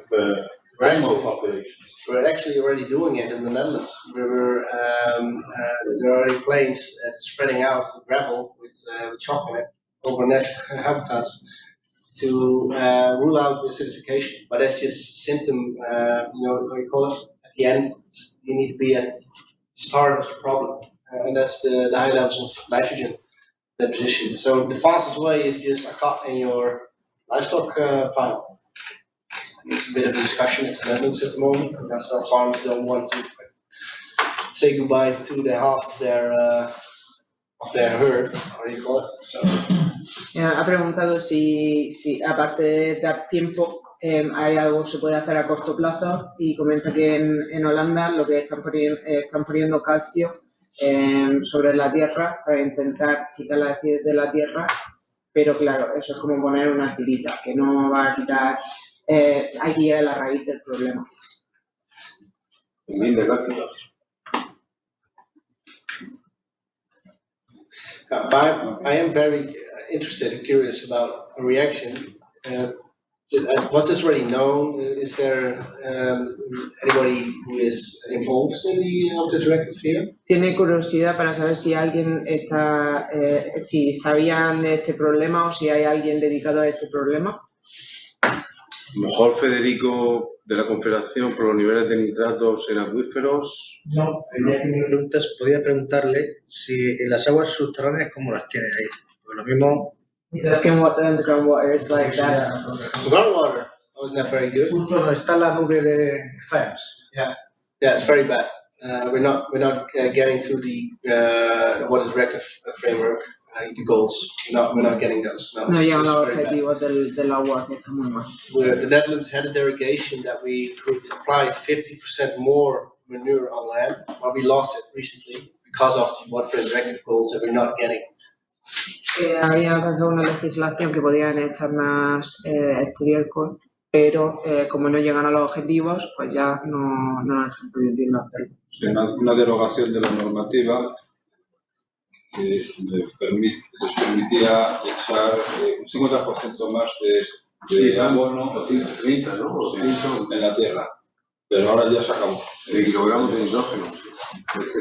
animal populations? We're actually already doing it in the Netherlands. There are already planes spreading out gravel with chalk in it over natural habitats to rule out the acidification. But that's just symptom, what you call it? At the end, you need to be at the start of the problem. And that's the high levels of nitrogen deposition. So the fastest way is just a cut in your livestock pile. It's a bit of a discussion at the Netherlands at the moment, and that's why farmers don't want to say goodbye to the half of their herd, or you call it. So. Ha preguntado si aparte de dar tiempo, hay algo que se puede hacer a corto plazo, y comenta que en Holanda lo que están poniendo calcio sobre la tierra para intentar quitar la acidez de la tierra, pero claro, eso es como poner una tirita, que no va a quitar, hay que ir a la raíz del problema. Mil gracias. I am very interested and curious about a reaction. Was this already known? Is there anybody who is involved in the directive here? Tiene curiosidad para saber si alguien si sabían de este problema o si hay alguien dedicado a este problema. A lo mejor Federico de la Confederación por los niveles de nitratos en acuíferos. No, ya que me preguntas, podía preguntarle si en las aguas subterráneas cómo las tienen ahí. Porque lo mismo. He's asking what the underground water is like that. Groundwater was not very good. Justo donde está la nube de FAMS. Yeah, it's very bad. We're not getting to the water directive framework, the goals. We're not getting those. No llegan a los objetivos del agua, que está muy mal. The Netherlands had a derogation that we could apply 50% more manure on land, but we lost it recently because of the water directive goals that we're not getting. Había alcanzado una legislación que podían echar más estiércol, pero como no llegan a los objetivos, pues ya no nos están permitiendo hacerlo. Una derogación de la normativa que les permitía echar un 50% más de abono 230, ¿no? en la tierra, pero ahora ya se acabó. De kilogramos de nitrógeno.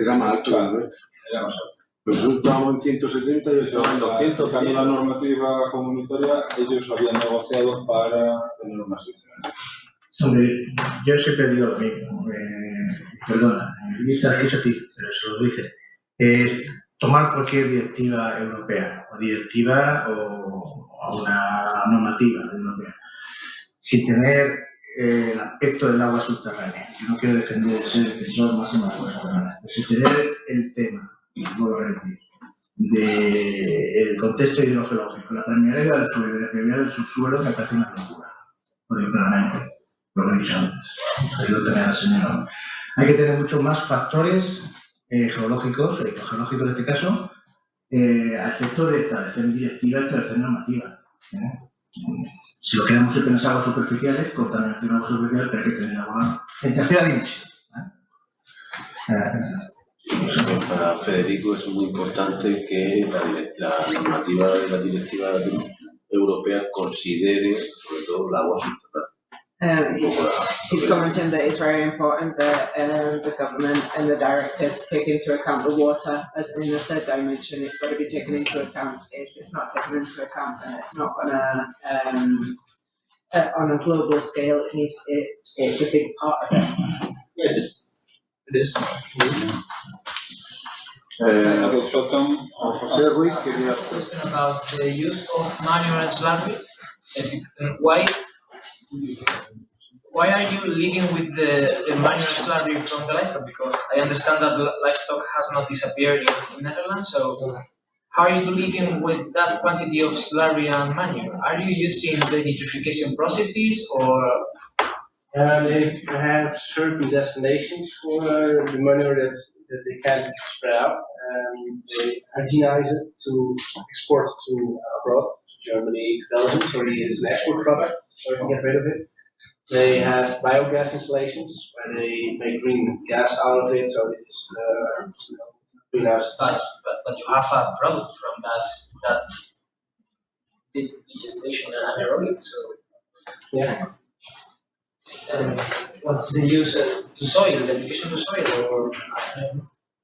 Era más alto, ¿no? Era más alto. Nosotros estábamos en 170 y estaban en 200. Cambió la normativa comunitaria, ellos habían negociado para tener una excepción. Hombre, yo siempre digo lo mismo. Perdona, dice a ti, pero se lo dice. Tomar cualquier directiva europea, o directiva o una normativa europea, sin tener el aspecto del agua subterránea. Yo no quiero defender ser defensor máximo de agua subterránea, pero sin tener el tema, y vuelvo a repetir, del contexto hidrogeológico, la permeabilidad del suelo y la permeabilidad del subsuelo me parece una locura, porque claramente, lo he dicho antes, ahí lo tenía la señora. Hay que tener muchos más factores geológicos, hidrogeológicos en este caso, a efecto de establecer directivas, establecer normativas. Si lo quedamos siempre en las aguas superficiales, contaminación agua superficial, pero hay que tener agua en tercera dimensión. Para Federico es muy importante que la normativa de la directiva europea considere sobre todo el agua subterránea. He's commenting that it's very important that the government and the directives take into account the water as in the third dimension. It's got to be taken into account. If it's not taken into account, then it's not going to on a global scale, it's a big part of it. It is. José Ruiz quería. Question about the use of manual slurry. Why are you leading with the manual slurry from the livestock? Because I understand that livestock has not disappeared in Netherlands, so how are you leading with that quantity of slurry and manual? Are you using the nitrification processes or? They have certain destinations for the manure that they can spread out. They hygienize it to export to abroad, to Germany, to Belgium, so it is an export product, so you can get rid of it. They have biogas installations where they make green gas out of it, so it is greenhouse. But you have a product from that digestation and anaerobic, so. Yeah. What's the use to soil, the application to soil, or?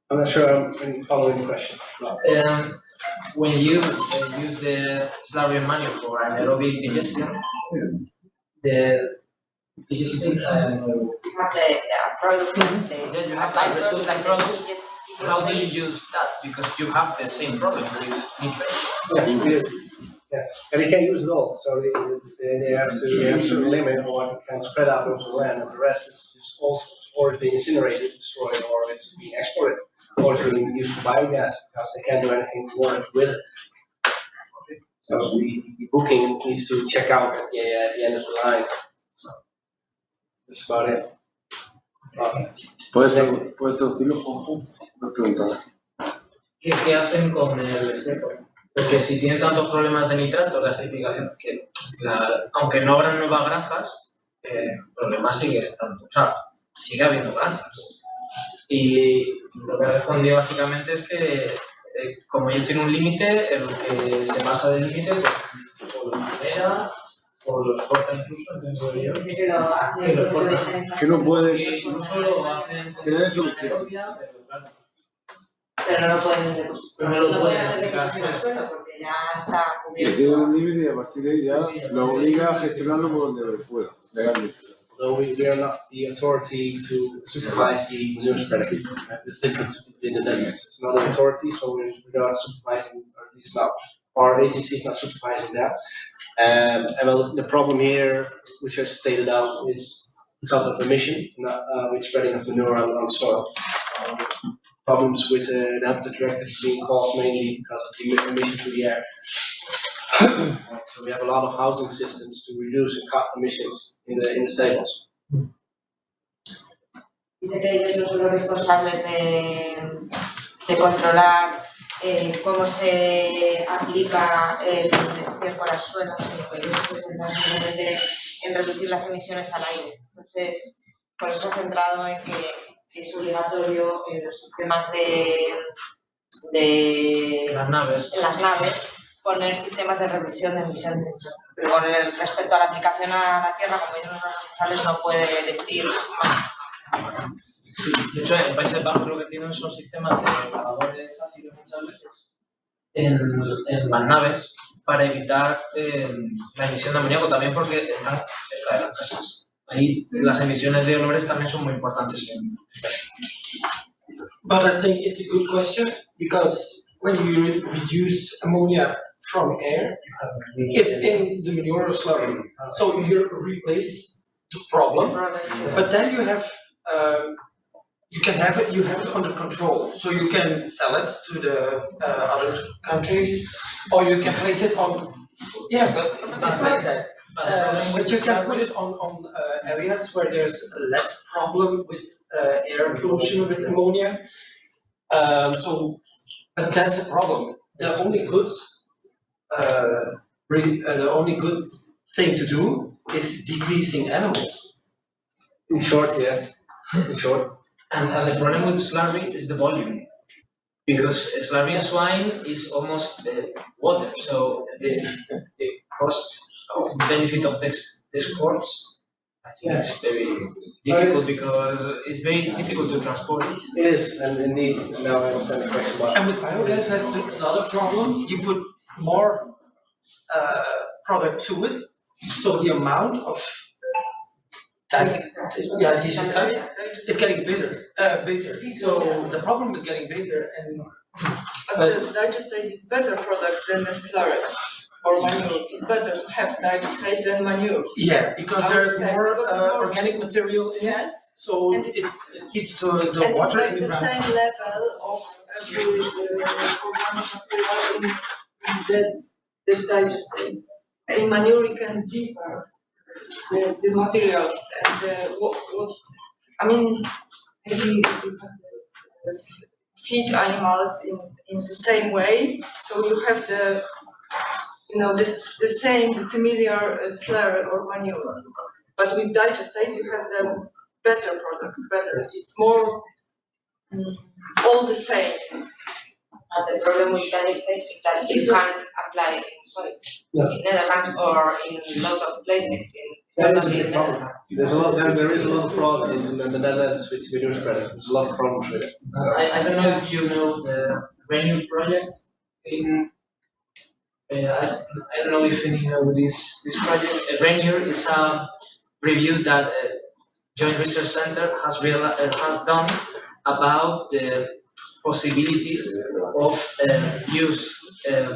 I'm not sure I'm following the question. When you use the slurry and manual for anaerobic digestion, the digestion, You have the product, you have like resultant products. How do you use that? Because you have the same problem with nitrate. Yeah, and they can't use it all, so they have a certain limit on what can spread out over the land, and the rest is just also or being incinerated, destroyed, or it's being exported, or it's being used for biogas because they can't do anything more with it. So the booking needs to check out at the end of the line. That's about it. ¿Puedes traducirlo, Juanjo? No preguntas. ¿Qué hacen con el estepo? Porque si tienen tantos problemas de nitrato, de acidificación, que aunque no habrán nuevas granjas, el problema sigue estando, o sea, sigue habiendo granjas. Y lo que he respondido básicamente es que, como ellos tienen un límite, el que se pasa del límite, pues, o lo libera, o lo exporta incluso, entiendo yo. que lo hace, Que lo exportan. Que no puede. Que incluso lo hacen con anaerobia, pero claro. Pero no lo pueden depositar. No lo pueden hacer aplicar. depositar al suelo porque ya está Tiene cubierto. un límite y a partir de ahí ya lo obliga a gestionarlo por donde pueda, legalmente. Although we are not the authority to supervise the manure spreading. It's different in the Netherlands. It's not an authority, so we're not supervising, or at least not, our agency is not supervising that. And well, the problem here, which I stated out, is because of emission, not with spreading of manure on soil. Problems with the habitat directive being caused mainly because of the emission to the air. So we have a lot of housing systems to reduce and cut emissions in the stables. Dice que ellos no son los responsables de controlar cómo se aplica el estiércol al suelo, sino que ellos se centran simplemente en reducir las emisiones al aire. Entonces, por eso se ha centrado en que es obligatorio en los sistemas Las naves. Poner sistemas de reducción de emisiones. Pero con respecto a la aplicación a la tierra, como ellos no son responsables, no puede decir más. Sí, de hecho en Países Bajos lo que tienen son sistemas de lavadores ácidos muchas veces en las naves para evitar la emisión de amoníaco, también porque están cerca de las casas. Ahí las emisiones de olores también son muy importantes. But I think it's a good question because when you reduce ammonia from air, it's in the manure slurry. So you replace the problem, but then you have you have it under control. So you can sell it to the other countries, or you can place it on. Yeah, but it's like that. But you can put it on areas where there's less problem with air pollution with ammonia. But that's a problem. The only good thing to do is decreasing animals. In short, yeah. In short. And the problem with slurry is the volume. Because slurry swine is almost water, so the cost or benefit of the exports, I think it's very difficult because it's very difficult to transport it. It is, and indeed, now I understand the question about. And with biogas, that's another problem. You put more product to it, So the amount of digestite is getting bigger. So the problem is getting bigger, and but the digestate is better product than a slurry or manure. It's better to have digestate than manure. Yeah, because there's more organic material in it, so it keeps the water in the ground. It's like the same level of every organic material in the digestate. In manure, it can differ the materials and what I mean. Maybe if you have feed animals in the same way, so you have the similar slurry or manure. But with digestate, you have the better product, better. It's more all the same. The problem with digestate is that you can't apply in solids. Yeah. In Netherlands or in lots of places That is the problem. There is a lot of fraud in the Netherlands with manure spreading. There's a lot of problems with it. I don't know if you know the Renew project in. I don't know if you know this project. Renew is a review that Joint Research Center has done about the possibility of use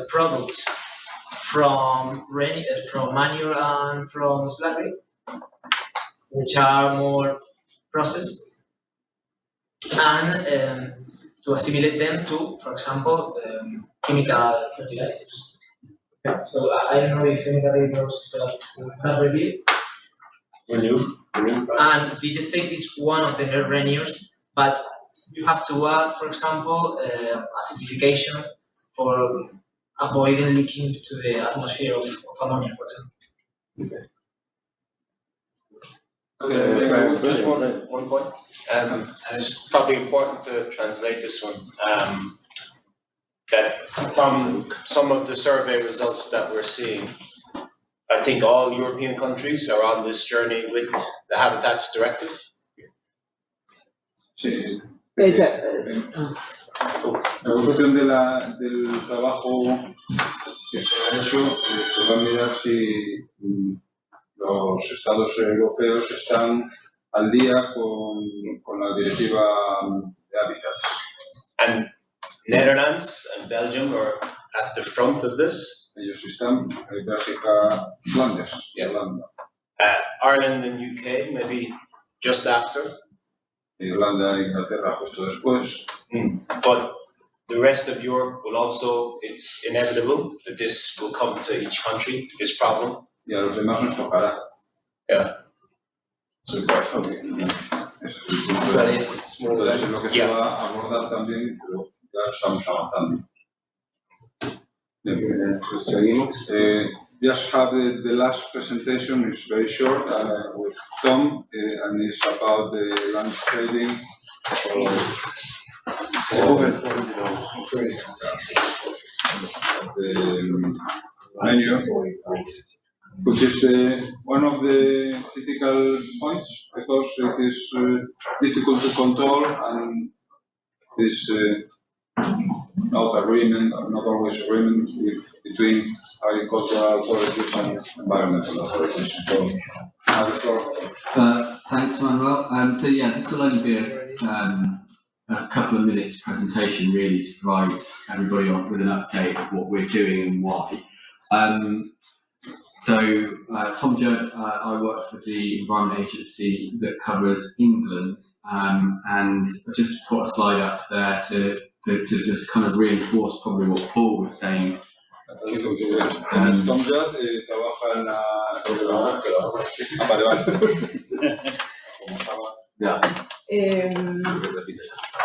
products from manure and from slurry, which are more processed, and to assimilate them to, for example, chemical fertilizers. So I don't know if anybody knows that review. Renew. And digestate is one of the renews, but you have to add, for example, acidification for avoiding leaking to the atmosphere of ammonia, for example. Just one point. And it's probably important to translate this one. That from some of the survey results that we're seeing, I think all European countries are on this journey with the Habitats Directive. Sí. En función del trabajo que se ha hecho, se va a mirar si los estados europeos están al día con la directiva de hábitats. And Netherlands and Belgium are at the front of this. Ellos están en Bélgica, Flandes, Irlanda. Ireland and UK maybe just after. Irlanda e Inglaterra justo después. But the rest of Europe will also, it's inevitable that this will come to each country, this problem. Y a los demás nos tocará. Yeah. So important. Entonces es lo que se va a abordar también, pero ya estamos avanzando. Seguimos. Just have the last presentation is very short with Tom, and it's about the lunch trading. The menu, which is one of the critical points because it is difficult to control and is not always agreement between agricultural authorities and environmental authorities. So, thanks, Manuel. So yeah, this will only be a couple of minutes presentation really to provide everybody with an update of what we're doing and why. Tom Judd, I work for the Environment Agency that covers England, and I just put a slide up there to just kind of reinforce probably what Paul was saying. Tom Judd trabaja en la...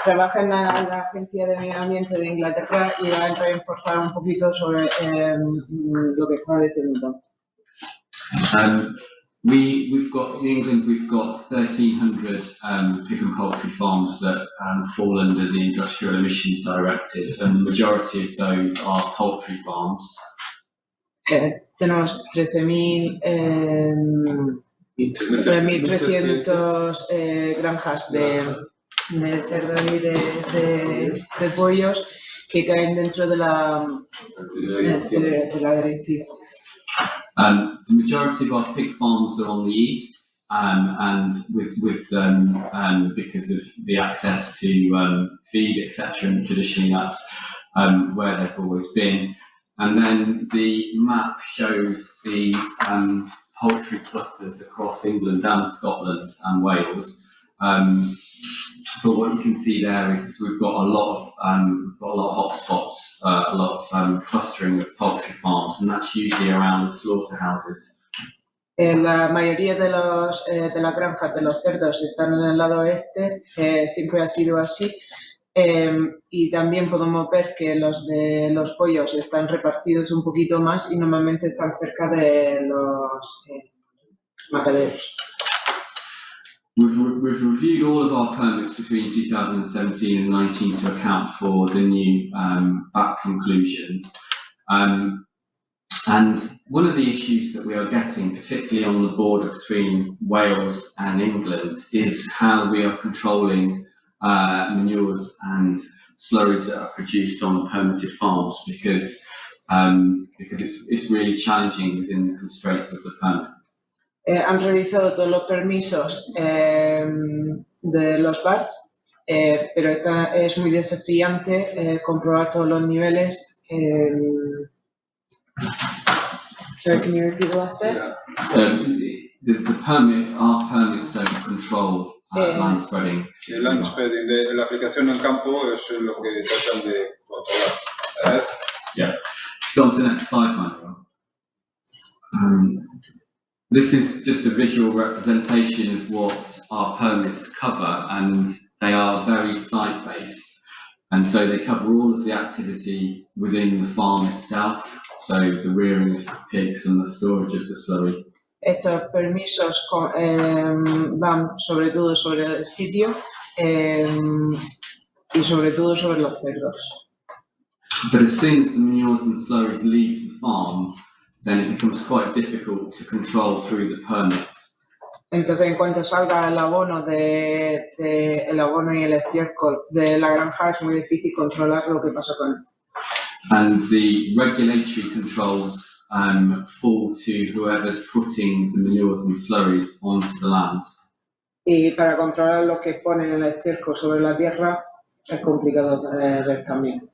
Trabaja en la Agencia de Medio Ambiente de Inglaterra y va a reforzar un poquito sobre lo que estaba diciendo. We've got in England, we've got 1,300 pig and poultry farms that fall under the Industrial Emissions Directive, and the majority of those are poultry farms. Tenemos 3.300 granjas de cerdo y de pollos que caen dentro de la directiva. The majority of our pig farms are on the east, and because of the access to feed, etc. And traditionally that's where they've always been. And then the map shows the poultry clusters across England and Scotland and Wales. But what you can see there is we've got a lot of hotspots, a lot of clustering of poultry farms, and that's usually around the slaughterhouses. La mayoría de las granjas de los cerdos están en el lado oeste, siempre ha sido así. Y también podemos ver que los de los pollos están repartidos un poquito más y normalmente están cerca de los mataderos. We've reviewed all of our permits between 2017 and 19 to account for the new back conclusions. And one of the issues that we are getting, particularly on the border between Wales and England, is how we are controlling manures and slurries that are produced on permitted farms, because it's really challenging within the constraints of the permit. Han revisado todos los permisos de los BATs, pero es muy desafiante comprobar todos los niveles. Sorry, can you repeat the last bit? Our permits don't control land spreading. El land spreading, la aplicación en campo es lo que tratan de controlar. Yeah. Go on to the next slide, Manuel. This is just a visual representation of what our permits cover, and they are very site-based. And so they cover all of the activity within the farm itself, so the rearing of pigs and the storage of the slurry. Estos permisos van sobre todo sobre el sitio y sobre todo sobre los cerdos. But as soon as the manures and slurries leave the farm, then it becomes quite difficult to control through the permit. Entonces, en cuanto salga el abono el abono y el estiércol de la granja, es muy difícil controlar lo que pasa con él. And the regulatory controls fall to whoever's putting the manures and slurries onto the land. Y para controlar lo que ponen el estiércol sobre la tierra es complicado ver también.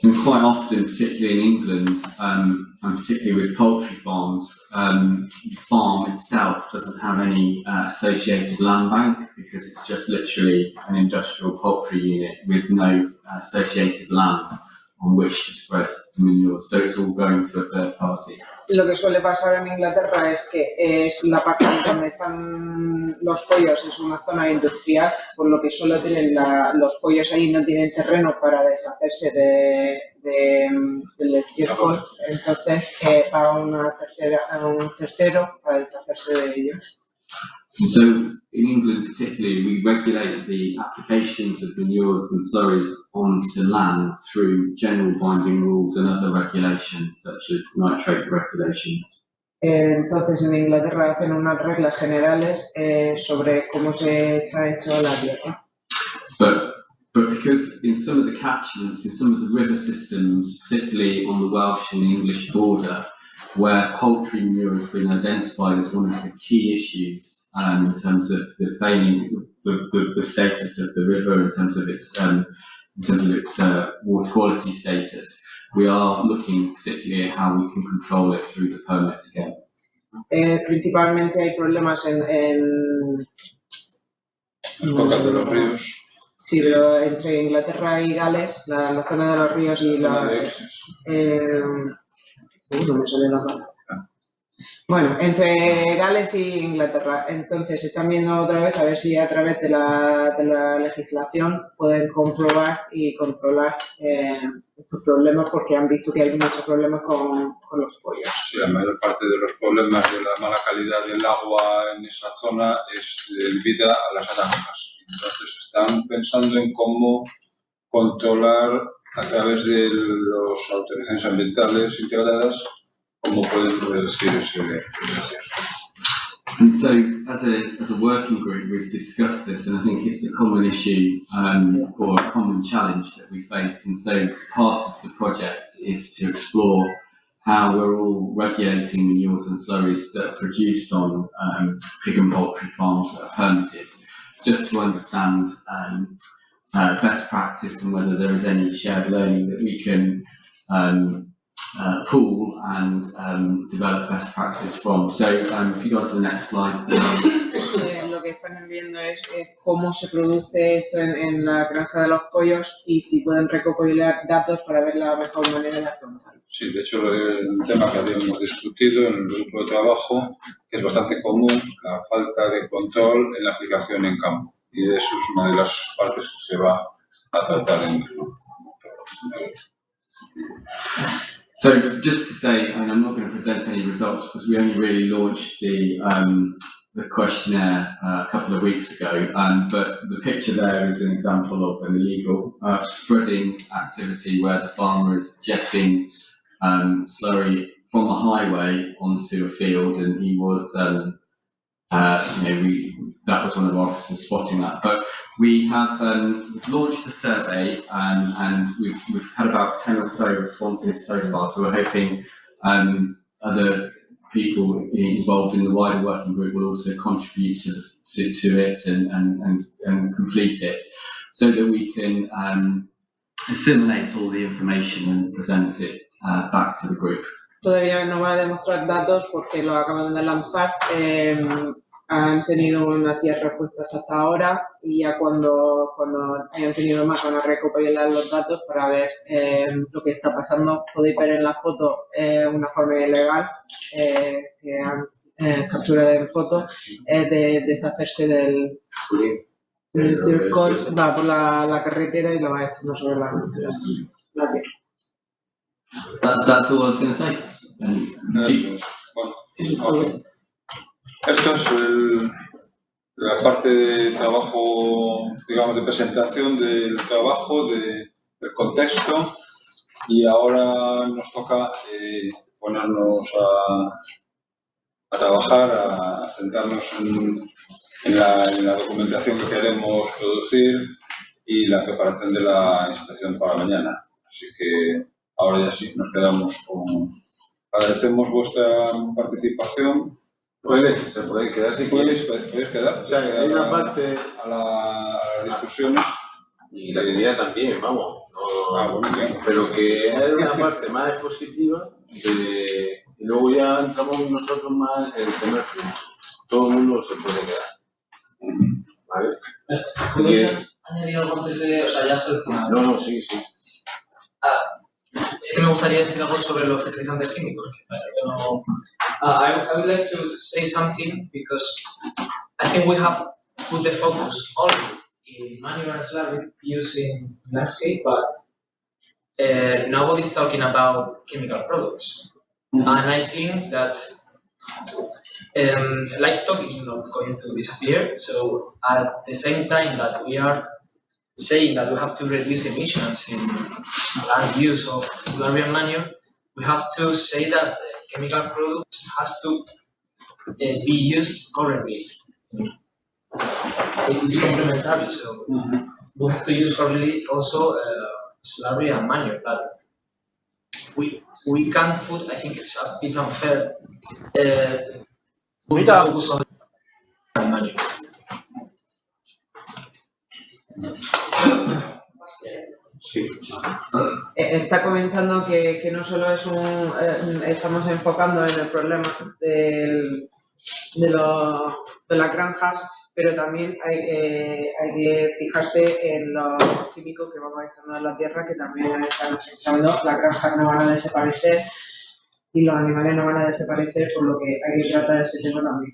And quite often, particularly in England, and particularly with poultry farms, the farm itself doesn't have any associated land bank, because it's just literally an industrial poultry unit with no associated land on which to spread the manure, so it's all going to a third party. Lo que suele pasar en Inglaterra es que es la parte donde están los pollos, es una zona industrial, por lo que solo tienen los pollos ahí, no tienen terreno para deshacerse del estiércol, entonces va a un tercero para deshacerse de ellos. And so, in England particularly, we regulate the applications of manures and slurries onto land through general binding rules and other regulations, such as nitrate regulations. Entonces, en Inglaterra hacen unas reglas generales sobre cómo se echa eso a la tierra. But because in some of the catchments, in some of the river systems, particularly on the Welsh and English border, where poultry manure has been identified as one of the key issues in terms of the failing, the status of the river, in terms of its water quality status, we are looking particularly at how we can control it through the permit again. Principalmente hay problemas en Bocas de los ríos. Sí, pero entre Inglaterra y Gales, la zona de los ríos y la... no me sale la palabra. Bueno, entre Gales y Inglaterra. Entonces, están viendo otra vez a ver si a través de la legislación pueden comprobar y controlar estos problemas, porque han visto que hay muchos problemas con los pollos. Sí, la mayor parte de los problemas de la mala calidad del agua en esa zona es debida a las granjas. Entonces, están pensando en cómo controlar a través de las autorizaciones ambientales integradas cómo pueden reducir ese riesgo. And so, as a working group, we've discussed this, and I think it's a common issue or a common challenge that we face. And so, part of the project is to explore how we're all regulating manures and slurries that are produced on pig and poultry farms that are permitted, just to understand best practice and whether there is any shared learning that we can pool and develop best practice from. So if you go to the next slide. Lo que están viendo es cómo se produce esto en la granja de los pollos y si pueden recopilar datos para ver la mejor manera de afrontarlo. Sí, de hecho el tema que habíamos discutido en el grupo de trabajo, que es bastante común, la falta de control en la aplicación en campo. Y eso es una de las partes que se va a tratar en el grupo. So just to say, and I'm not going to present any results because we only really launched the questionnaire a couple of weeks ago, but the picture there is an example of an illegal spreading activity where the farmer is jetting slurry from a highway onto a field, and he was, that was one of our officers spotting that. But we have we've launched the survey, and we've had about 10 or so responses so far. So we're hoping other people involved in the wider working group will also contribute to it and complete it, so that we can assimilate all the information and present it back to the group. Todavía no va a demostrar datos porque lo acaban de lanzar. Han tenido unas 10 respuestas hasta ahora y ya cuando hayan tenido más van a recopilar los datos para ver lo que está pasando. Podéis ver en la foto una forma ilegal que han capturado en foto de deshacerse del estiércol, va por la carretera y lo va echando sobre la tierra. That's all I was going to say. Bueno, esto es la parte de trabajo, digamos, de presentación del trabajo, del contexto, y ahora nos toca ponernos a trabajar, a centrarnos en la documentación que queremos producir y la preparación de la inspección para mañana. Así que ahora ya sí, nos quedamos con... Agradecemos vuestra participación. Se pueden quedar si podéis quedar. O sea, hay una parte a las discusiones. Y la idea también, vamos. No, bueno, bien. Pero que hay una parte más expositiva y luego ya entramos nosotros más en el tema privado. Todo el mundo se puede quedar. ¿Vale? ¿Añadido algo antes de, o sea, ya seleccionado? No, sí. Es que me gustaría decir algo sobre los fertilizantes químicos. I would like to say something because I think we have put the focus only in manure and slurry use in landscape, but nobody's talking about chemical products. And I think that livestock is not going to disappear. So at the same time that we are saying that we have to reduce emissions in land use of slurry and manure, we have to say that chemical products has to be used correctly. It's complementary, so we have to use correctly also slurry and manure, but we can't put, I think it's a bit unfair, we focus on manure. Sí. Está comentando que no solo es estamos enfocando en el problema de las granjas, pero también hay que fijarse en los químicos que vamos echando en la tierra, que también están afectando. Las granjas no van a desaparecer y los animales no van a desaparecer, por lo que hay que tratar ese tema también.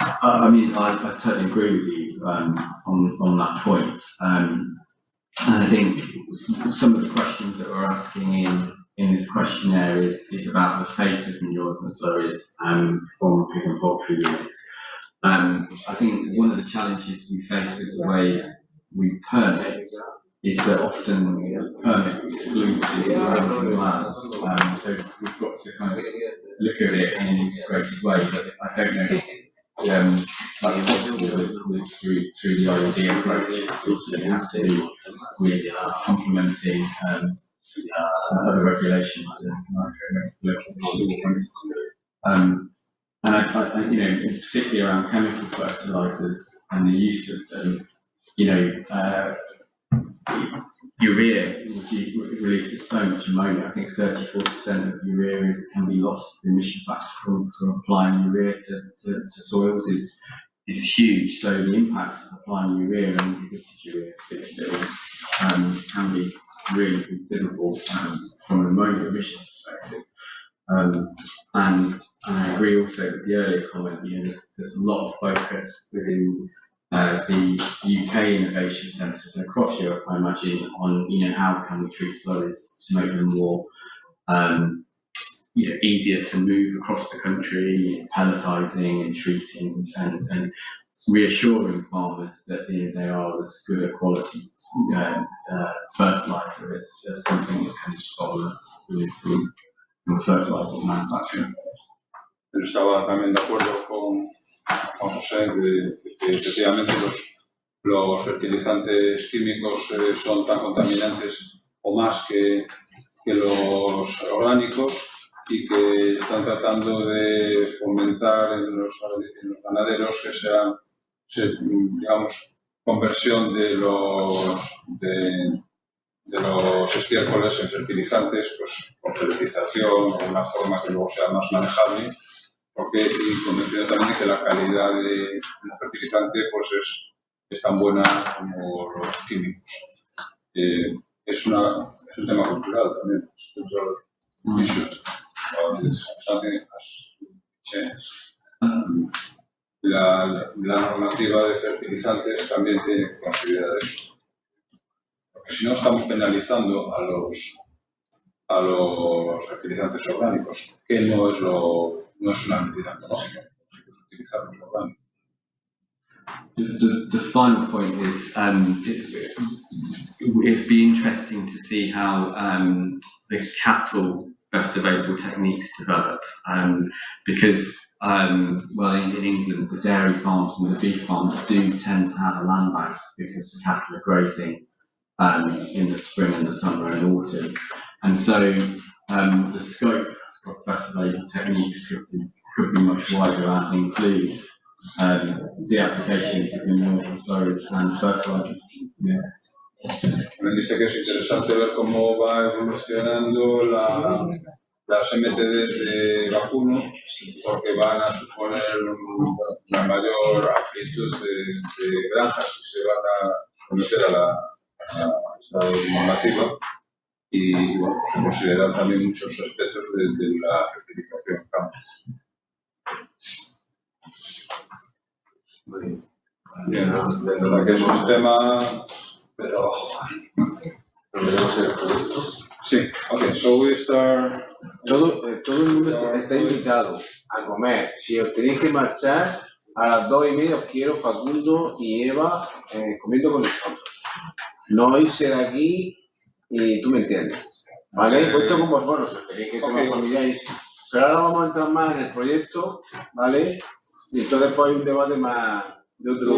I mean, I totally agree with you on that point. And I think some of the questions that we're asking in this questionnaire is about the fate of manures and slurries from pig and poultry units. I think one of the challenges we face with the way we permit is that often permit excludes the surrounding land. So we've got to kind of look at it in an integrated way, but I don't know that's possible through the IED approach. It has to be with complementing other regulations and particularly around chemical fertilizers and the use of them, urea releases so much ammonia. I think 34% of urea can be lost. The emission factor from applying urea to soils is huge. So the impacts of applying urea and inhibited urea particularly can be really considerable from an ammonia emission perspective. And I agree also with the earlier comment. There's a lot of focus within the UK innovation centres and across Europe, I imagine, on how can we treat slurries to make them more easier to move across the country, pelletising and treating and reassuring farmers that they are as good a quality fertiliser as something that comes from fertiliser manufacturing. Pero estaba también de acuerdo con José de que efectivamente los fertilizantes químicos son tan contaminantes o más que los orgánicos y que están tratando de fomentar en los ganaderos que sea, digamos, conversión de los estiércoles en fertilizantes, pues con pelletización o una forma que luego sea más manejable, porque y convencido también de que la calidad del fertilizante pues es tan buena como los químicos. Es un tema cultural también. La normativa de fertilizantes también tiene que considerar eso. Porque si no estamos penalizando a los fertilizantes orgánicos, que no es una medida económica, es utilizar los orgánicos. The final point is it'd be interesting to see how the cattle best available techniques develop because in England the dairy farms and the beef farms do tend to have a land bank because the cattle are grazing in the spring and the summer and autumn, and so the scope of best available techniques could be much wider and include the applications of minerals, slurries and fertilizers. Me dice que es interesante ver cómo va evolucionando las MTDs de vacuno, porque van a suponer una mayor amplitud de granjas que se van a someter a esta normativa y bueno, pues se consideran también muchos aspectos de la fertilización en campo. De verdad que es un tema, pero sí, okay, so we start. Todo el mundo está invitado a comer. Si os tenéis que marchar, a las 2:30 os quiero Facundo y Eva comiendo con nosotros. No irse de aquí y tú me entiendes. ¿Vale? Puesto con vosotros, si os tenéis que tomar familiares. Pero ahora vamos a entrar más en el proyecto, ¿vale? Y entonces pues hay un debate más de otro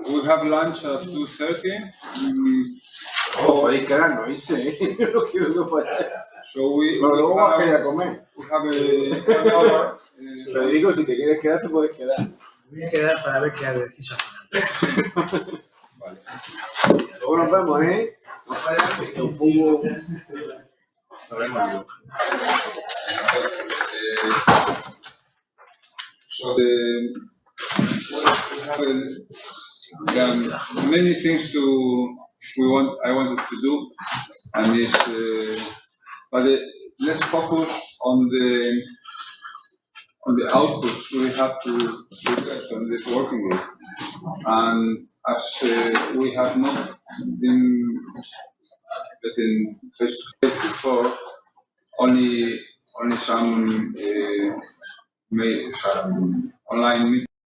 We have lunch at 2:30. Podéis quedarnos, ¿viste? Yo no quiero que vaya. Pero luego vas a ir a comer. Federico, si te quieres quedar, te puedes quedar. Me voy a quedar para ver qué decís al final. Vale. Luego nos vemos, ¿eh? No falles, que os pongo. Nos vemos. So there are many things I wanted to do, and but let's focus on the outputs we have to get on this working group. And as we have not been getting face-to-face before, only some online meetings.